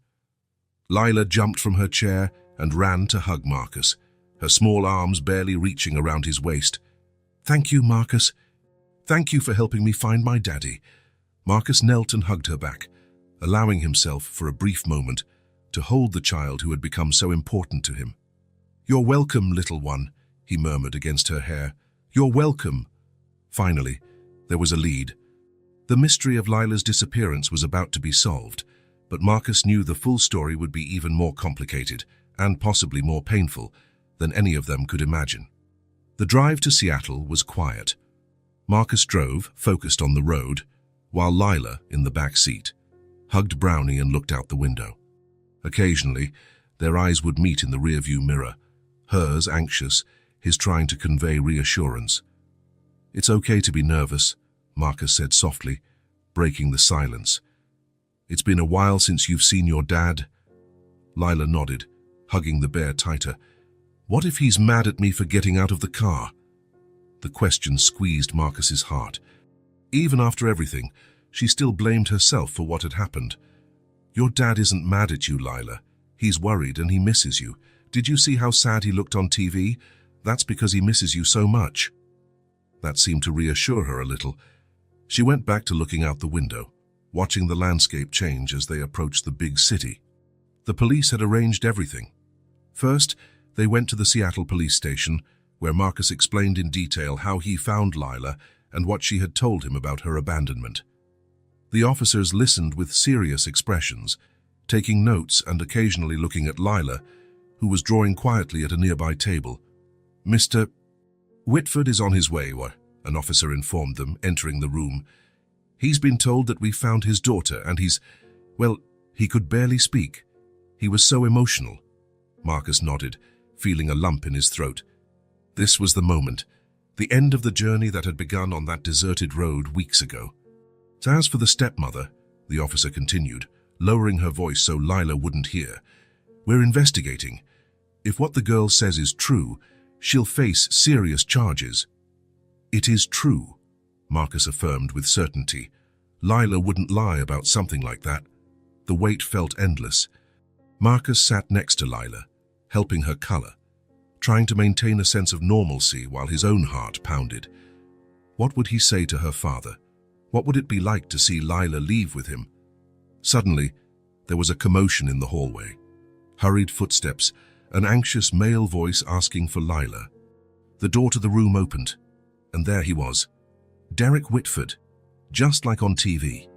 Lila jumped from her chair and ran to hug Marcus, her small arms barely reaching around his waist. "Thank you, Marcus. Thank you for helping me find my daddy." Marcus knelt and hugged her back, allowing himself for a brief moment to hold the child who had become so important to him. "You're welcome, little one," he murmured against her hair, You're welcome. Finally, there was a lead. The mystery of Lila's disappearance was about to be solved, but Marcus knew the full story would be even more complicated and possibly more painful than any of them could imagine. The drive to Seattle was quiet. Marcus drove, focused on the road, while Lila, in the back seat, hugged Brownie and looked out the window. Occasionally, their eyes would meet in the rearview mirror, hers anxious, his trying to convey reassurance. "It's okay to be nervous," Marcus said softly, breaking the silence. "It's been a while since you've seen your dad." Lila nodded, hugging the bear tighter. "What if he's mad at me for getting out of the car?" The question squeezed Marcus's heart. Even after everything, she still blamed herself for what had happened. "Your dad isn't mad at you, Lila. He's worried and he misses you. Did you see how sad he looked on TV? That's because he misses you so much." That seemed to reassure her a little. She went back to looking out the window, watching the landscape change as they approached the big city. The police had arranged everything. First, they went to the Seattle police station, where Marcus explained in detail how he found Lila and what she had told him about her abandonment. The officers listened with serious expressions, taking notes and occasionally looking at Lila, who was drawing quietly at a nearby table. "Mr. Whitford is on his way," an officer informed them, entering the room. "He's been told that we found his daughter and he could barely speak. He was so emotional." Marcus nodded, feeling a lump in his throat. This was the moment, the end of the journey that had begun on that deserted road weeks ago. "As for the stepmother," the officer continued, lowering her voice so Lila wouldn't hear, "we're investigating. If what the girl says is true, she'll face serious charges." "It is true," Marcus affirmed with certainty. Lila wouldn't lie about something like that. The weight felt endless. Marcus sat next to Lila, helping her color, trying to maintain a sense of normalcy while his own heart pounded. What would he say to her father? What would it be like to see Lila leave with him? Suddenly, there was a commotion in the hallway. Hurried footsteps, an anxious male voice asking for Lila. The door to the room opened, and there he was, Derek Whitford, just like on TV,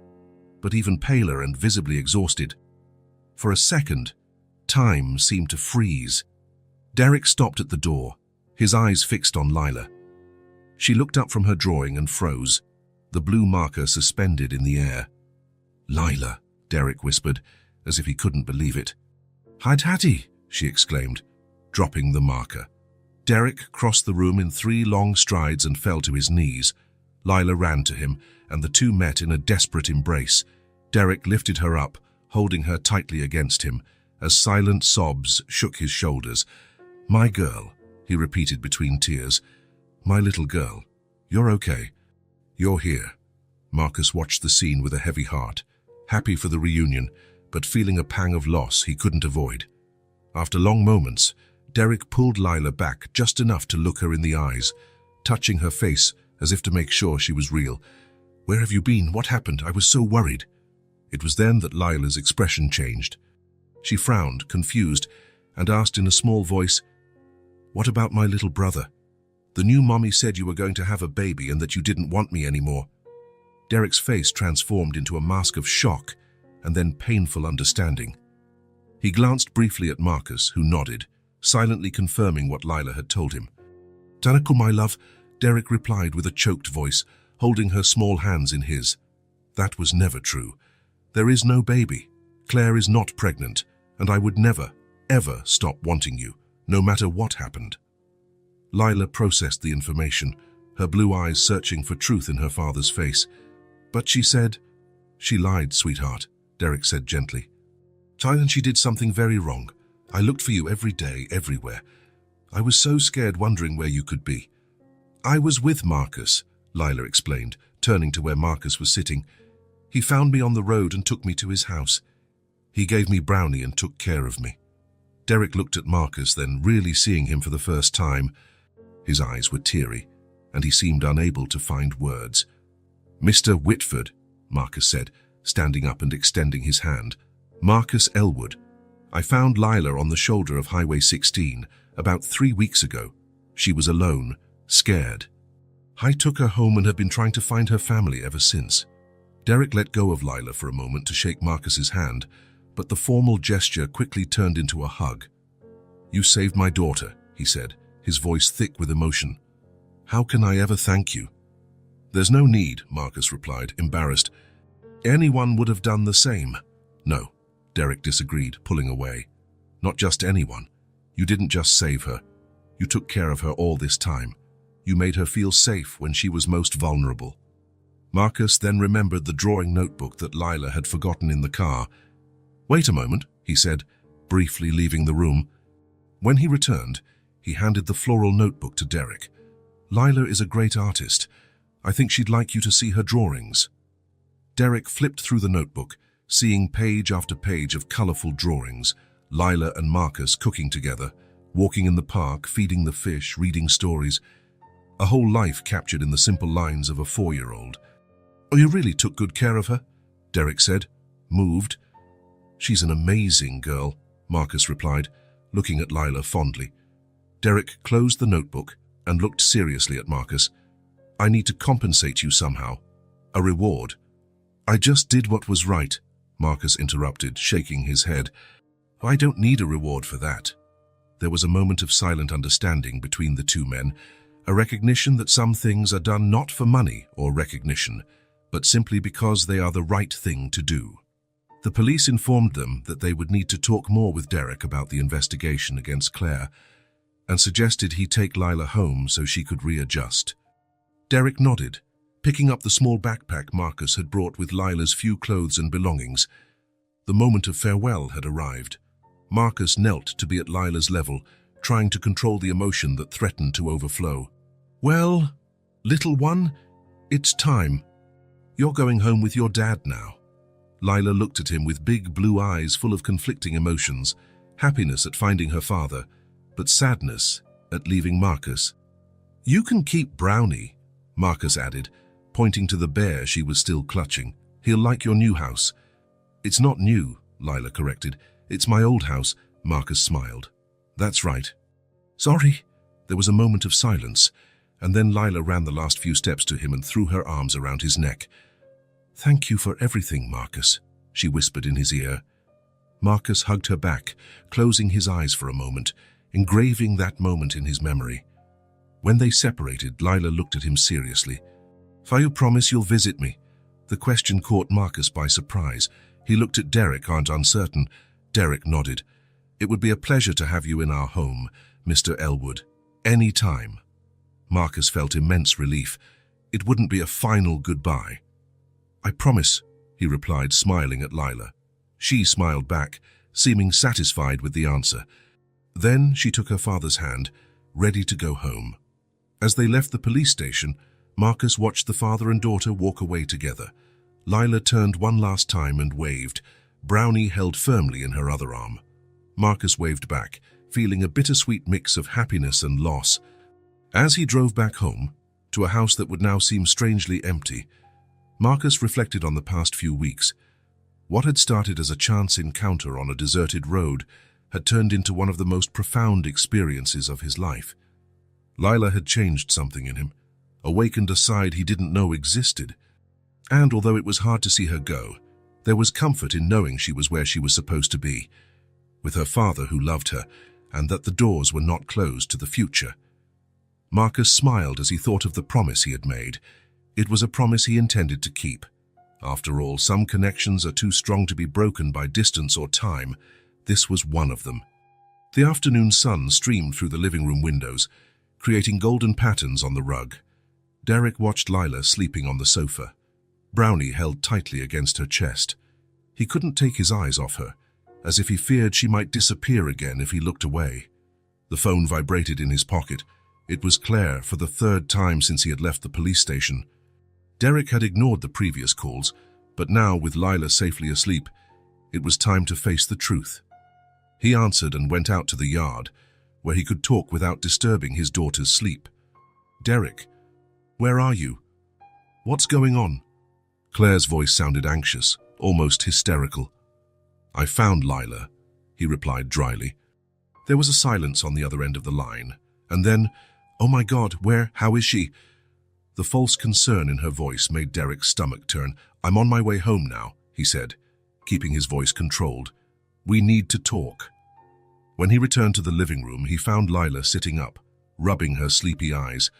but even paler and visibly exhausted. For a second, time seemed to freeze. Derek stopped at the door, his eyes fixed on Lila. She looked up from her drawing and froze, the blue marker suspended in the air. "Lila," Derek whispered, as if he couldn't believe it. "Hi, Hattie," she exclaimed, dropping the marker. Derek crossed the room in 3 long strides and fell to his knees. Lila ran to him, and the two met in a desperate embrace. Derek lifted her up, holding her tightly against him, as silent sobs shook his shoulders. "My girl," he repeated between tears. "My little girl. You're okay. You're here." Marcus watched the scene with a heavy heart, happy for the reunion, but feeling a pang of loss he couldn't avoid. After long moments, Derek pulled Lila back just enough to look her in the eyes, touching her face as if to make sure she was real. "Where have you been? What happened? I was so worried." It was then that Lila's expression changed. She frowned, confused, and asked in a small voice, "What about my little brother? The new mommy said you were going to have a baby and that you didn't want me anymore." Derek's face transformed into a mask of shock and then painful understanding. He glanced briefly at Marcus, who nodded, silently confirming what Lila had told him. "Tanaku, my love," Derek replied with a choked voice, holding her small hands in his. "That was never true. There is no baby. Claire is not pregnant, and I would never, ever stop wanting you, no matter what happened." Lila processed the information, her blue eyes searching for truth in her father's face. "But she said—" "She lied, sweetheart," Derek said gently. "And she did something very wrong. I looked for you every day, everywhere. I was so scared, wondering where you could be." "I was with Marcus," Lila explained, turning to where Marcus was sitting. "He found me on the road and took me to his house. He gave me Brownie and took care of me." Derek looked at Marcus, then really seeing him for the first time. His eyes were teary, and he seemed unable to find words. "Mr. Whitford," Marcus said, standing up and extending his hand. "Marcus Elwood. I found Lila on the shoulder of Highway 16 about 3 weeks ago. She was alone, scared, I took her home and have been trying to find her family ever since. Derek let go of Lila for a moment to shake Marcus's hand, but the formal gesture quickly turned into a hug. You saved my daughter, he said, his voice thick with emotion. How can I ever thank you? There's no need, Marcus replied, embarrassed. Anyone would have done the same. No, Derek disagreed, pulling away. Not just anyone. You didn't just save her. You took care of her all this time. You made her feel safe when she was most vulnerable. Marcus then remembered the drawing notebook that Lila had forgotten in the car. Wait a moment, he said, briefly leaving the room. When he returned, he handed the floral notebook to Derek. Lila is a great artist. I think she'd like you to see her drawings. Derek flipped through the notebook, seeing page after page of colorful drawings, Lila and Marcus cooking together, walking in the park, feeding the fish, reading stories. A whole life captured in the simple lines of a 4-year-old. Oh, you really took good care of her? Derek said, moved. She's an amazing girl, Marcus replied, looking at Lila fondly. Derek closed the notebook and looked seriously at Marcus. I need to compensate you somehow. A reward. I just did what was right, Marcus interrupted, shaking his head. I don't need a reward for that. There was a moment of silent understanding between the two men, a recognition that some things are done not for money or recognition, but simply because they are the right thing to do. The police informed them that they would need to talk more with Derek about the investigation against Claire, and suggested he take Lila home so she could readjust. Derek nodded, picking up the small backpack Marcus had brought with Lila's few clothes and belongings. The moment of farewell had arrived. Marcus knelt to be at Lila's level, trying to control the emotion that threatened to overflow. Well, little one, it's time. You're going home with your dad now. Lila looked at him with big blue eyes full of conflicting emotions, happiness at finding her father, but sadness at leaving Marcus. You can keep Brownie, Marcus added, pointing to the bear she was still clutching. He'll like your new house. It's not new, Lila corrected. It's my old house, Marcus smiled. That's right. Sorry. There was a moment of silence, and then Lila ran the last few steps to him and threw her arms around his neck. Thank you for everything, Marcus, she whispered in his ear. Marcus hugged her back, closing his eyes for a moment, engraving that moment in his memory. When they separated, Lila looked at him seriously. "For you promise you'll visit me?" The question caught Marcus by surprise. He looked at Derek, uncertain. Derek nodded. "It would be a pleasure to have you in our home, Mr. Elwood. Any time." Marcus felt immense relief. It wouldn't be a final goodbye. "I promise," he replied, smiling at Lila. She smiled back, seeming satisfied with the answer. Then she took her father's hand, ready to go home. As they left the police station, Marcus watched the father and daughter walk away together. Lila turned one last time and waved. Brownie held firmly in her other arm. Marcus waved back, feeling a bittersweet mix of happiness and loss. As he drove back home, to a house that would now seem strangely empty, Marcus reflected on the past few weeks. What had started as a chance encounter on a deserted road had turned into one of the most profound experiences of his life. Lila had changed something in him, awakened a side he didn't know existed. And although it was hard to see her go, there was comfort in knowing she was where she was supposed to be, with her father who loved her, and that the doors were not closed to the future. Marcus smiled as he thought of the promise he had made. It was a promise he intended to keep. After all, some connections are too strong to be broken by distance or time. This was one of them. The afternoon sun streamed through the living room windows, creating golden patterns on the rug. Derek watched Lila sleeping on the sofa. Brownie held tightly against her chest. He couldn't take his eyes off her, as if he feared she might disappear again if he looked away. The phone vibrated in his pocket. It was Claire, for the third time since he had left the police station. Derek had ignored the previous calls, but now, with Lila safely asleep, it was time to face the truth. He answered and went out to the yard, where he could talk without disturbing his daughter's sleep. "Derek, where are you? What's going on?" Claire's voice sounded anxious, almost hysterical. "I found Lila," he replied dryly. There was a silence on the other end of the line, and then, "Oh my God, how is she?" The false concern in her voice made Derek's stomach turn. "I'm on my way home now," he said, keeping his voice controlled. "We need to talk." When he returned to the living room, he found Lila sitting up, rubbing her sleepy eyes.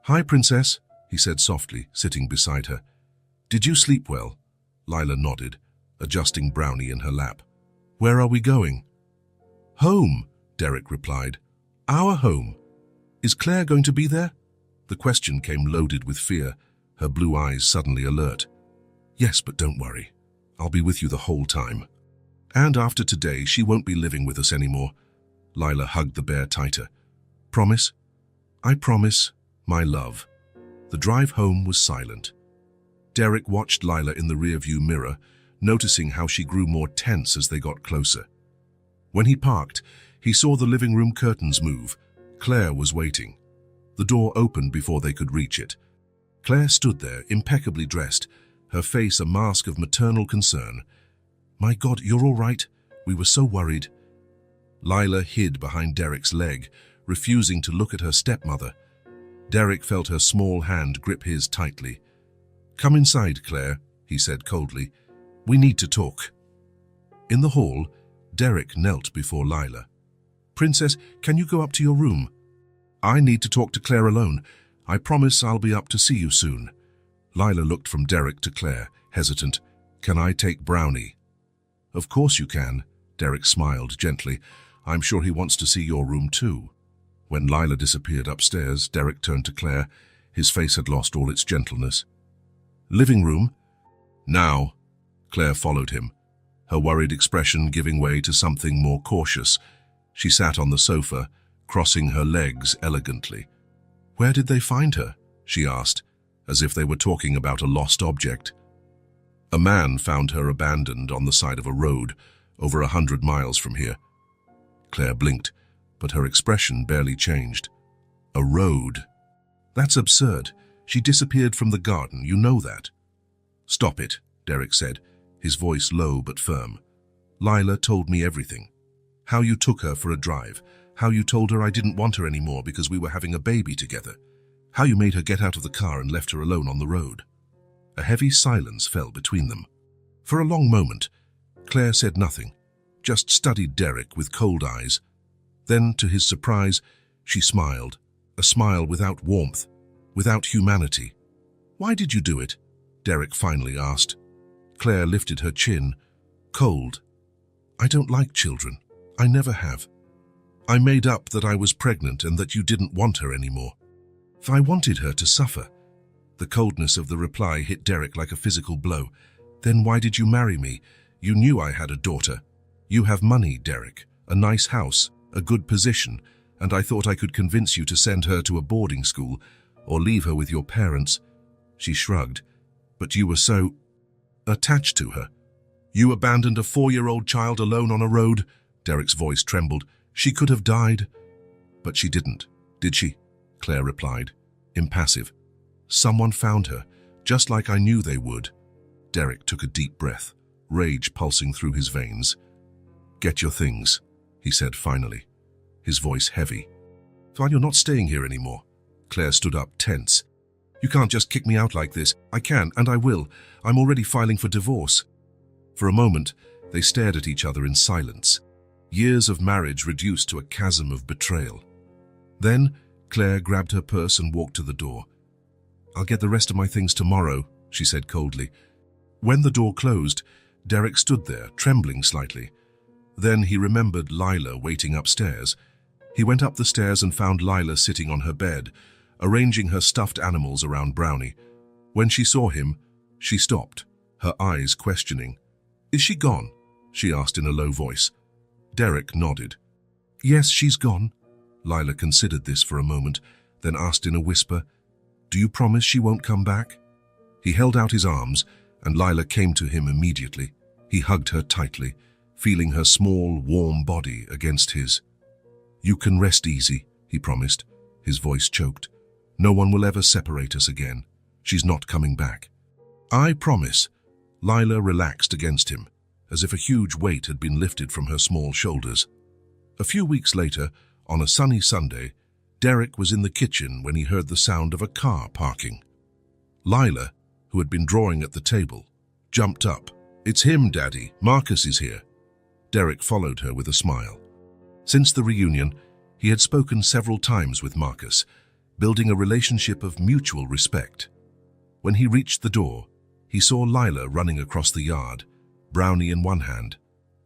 "Hi, Princess," he said softly, sitting beside her. "Did you sleep well?" Lila nodded, adjusting Brownie in her lap. "Where are we going?" "Home," Derek replied. "Our home. Is Claire going to be there?" The question came loaded with fear, her blue eyes suddenly alert. "Yes, but don't worry. I'll be with you the whole time. And after today, she won't be living with us anymore." Lila hugged the bear tighter. "Promise?" "I promise, my love." The drive home was silent. Derek watched Lila in the rearview mirror, noticing how she grew more tense as they got closer. When he parked, he saw the living room curtains move. Claire was waiting. The door opened before they could reach it. Claire stood there, impeccably dressed, her face a mask of maternal concern. "My God, you're all right? We were so worried." Lila hid behind Derek's leg, refusing to look at her stepmother. Derek felt her small hand grip his tightly. "Come inside, Claire," he said coldly. "We need to talk." In the hall, Derek knelt before Lila. "Princess, can you go up to your room?" "I need to talk to Claire alone. I promise I'll be up to see you soon." Lila looked from Derek to Claire, hesitant. "Can I take Brownie?" "Of course you can," Derek smiled gently. "I'm sure he wants to see your room too." When Lila disappeared upstairs, Derek turned to Claire. His face had lost all its gentleness. "Living room?" "Now." Claire followed him, her worried expression giving way to something more cautious. She sat on the sofa, crossing her legs elegantly. "Where did they find her?" she asked, as if they were talking about a lost object. "A man found her abandoned on the side of a road, over 100 miles from here." Claire blinked, but her expression barely changed. "A road? That's absurd. She disappeared from the garden, you know that." "Stop it," Derek said, his voice low but firm. "Lila told me everything. How you took her for a drive, how you told her I didn't want her anymore because we were having a baby together, how you made her get out of the car and left her alone on the road." A heavy silence fell between them. For a long moment, Claire said nothing, just studied Derek with cold eyes. Then, to his surprise, she smiled, a smile without warmth, without humanity. "Why did you do it?" Derek finally asked. Claire lifted her chin, cold. "I don't like children. I never have. I made up that I was pregnant and that you didn't want her anymore. I wanted her to suffer." The coldness of the reply hit Derek like a physical blow. "Then why did you marry me? You knew I had a daughter. You have money, Derek, a nice house, a good position, and I thought I could convince you to send her to a boarding school or leave her with your parents." She shrugged. "But you were so attached to her. You abandoned a 4-year-old child alone on a road." Derek's voice trembled. "She could have died." "But she didn't, did she?" Claire replied, impassive. "Someone found her, just like I knew they would." Derek took a deep breath, rage pulsing through his veins. "Get your things," he said finally, his voice heavy. "Fine, you're not staying here anymore." Claire stood up, tense. "You can't just kick me out like this." "I can, and I will. I'm already filing for divorce." For a moment, they stared at each other in silence. Years of marriage reduced to a chasm of betrayal. Then, Claire grabbed her purse and walked to the door. "I'll get the rest of my things tomorrow," she said coldly. When the door closed, Derek stood there, trembling slightly. Then he remembered Lila waiting upstairs. He went up the stairs and found Lila sitting on her bed, arranging her stuffed animals around Brownie. When she saw him, she stopped, her eyes questioning. "Is she gone?" she asked in a low voice. Derek nodded. "Yes, she's gone." Lila considered this for a moment, then asked in a whisper, "Do you promise she won't come back?" He held out his arms, and Lila came to him immediately. He hugged her tightly, feeling her small, warm body against his. "You can rest easy," he promised, his voice choked. "No one will ever separate us again. She's not coming back." "I promise." Lila relaxed against him, as if a huge weight had been lifted from her small shoulders. A few weeks later, on a sunny Sunday, Derek was in the kitchen when he heard the sound of a car parking. Lila, who had been drawing at the table, jumped up. "It's him, Daddy. Marcus is here." Derek followed her with a smile. Since the reunion, he had spoken several times with Marcus, building a relationship of mutual respect. When he reached the door, he saw Lila running across the yard, Brownie in one hand,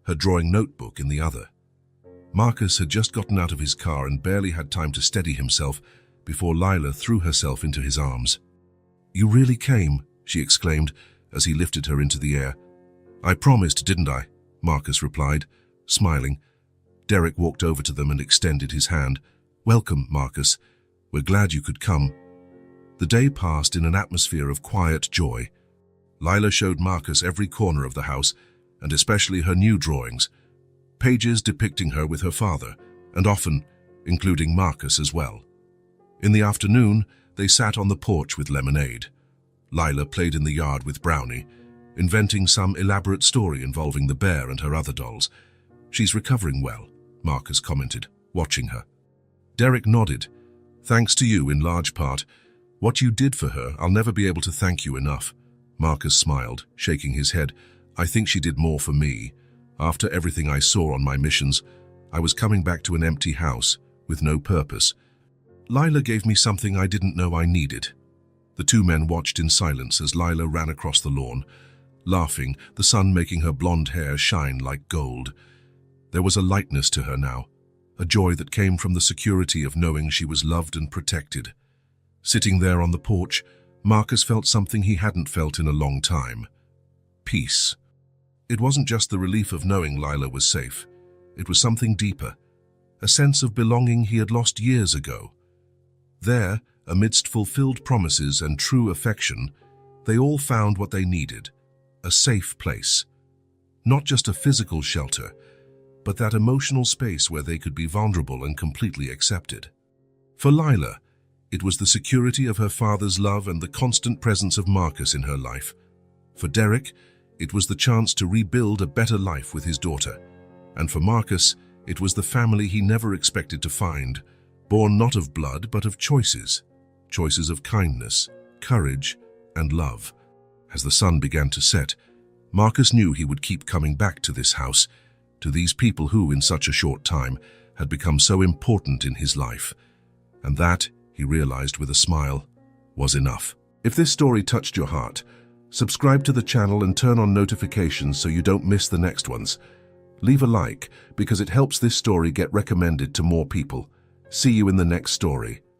her drawing notebook in the other. Marcus had just gotten out of his car and barely had time to steady himself before Lila threw herself into his arms. "You really came," she exclaimed as he lifted her into the air. "I promised, didn't I?" Marcus replied, smiling. Derek walked over to them and extended his hand. "Welcome, Marcus. We're glad you could come." The day passed in an atmosphere of quiet joy. Lila showed Marcus every corner of the house, and especially her new drawings, pages depicting her with her father, and often including Marcus as well. In the afternoon, they sat on the porch with lemonade. Lila played in the yard with Brownie, inventing some elaborate story involving the bear and her other dolls. "She's recovering well," Marcus commented, watching her. Derek nodded. "Thanks to you in large part. What you did for her, I'll never be able to thank you enough." Marcus smiled, shaking his head. "I think she did more for me. After everything I saw on my missions, I was coming back to an empty house with no purpose. Lila gave me something I didn't know I needed." The two men watched in silence as Lila ran across the lawn, laughing, the sun making her blonde hair shine like gold. There was a lightness to her now, a joy that came from the security of knowing she was loved and protected. Sitting there on the porch, Marcus felt something he hadn't felt in a long time. Peace. It wasn't just the relief of knowing Lila was safe. It was something deeper, a sense of belonging he had lost years ago. There, amidst fulfilled promises and true affection, they all found what they needed, a safe place. Not just a physical shelter, but that emotional space where they could be vulnerable and completely accepted. For Lila, it was the security of her father's love and the constant presence of Marcus in her life. For Derek, it was the chance to rebuild a better life with his daughter. And for Marcus, it was the family he never expected to find, born not of blood but of choices. Choices of kindness, courage, and love. As the sun began to set, Marcus knew he would keep coming back to this house, to these people who, in such a short time, had become so important in his life. And that, he realized with a smile, was enough. If this story touched your heart, subscribe to the channel and turn on notifications so you don't miss the next ones. Leave a like because it helps this story get recommended to more people. See you in the next story.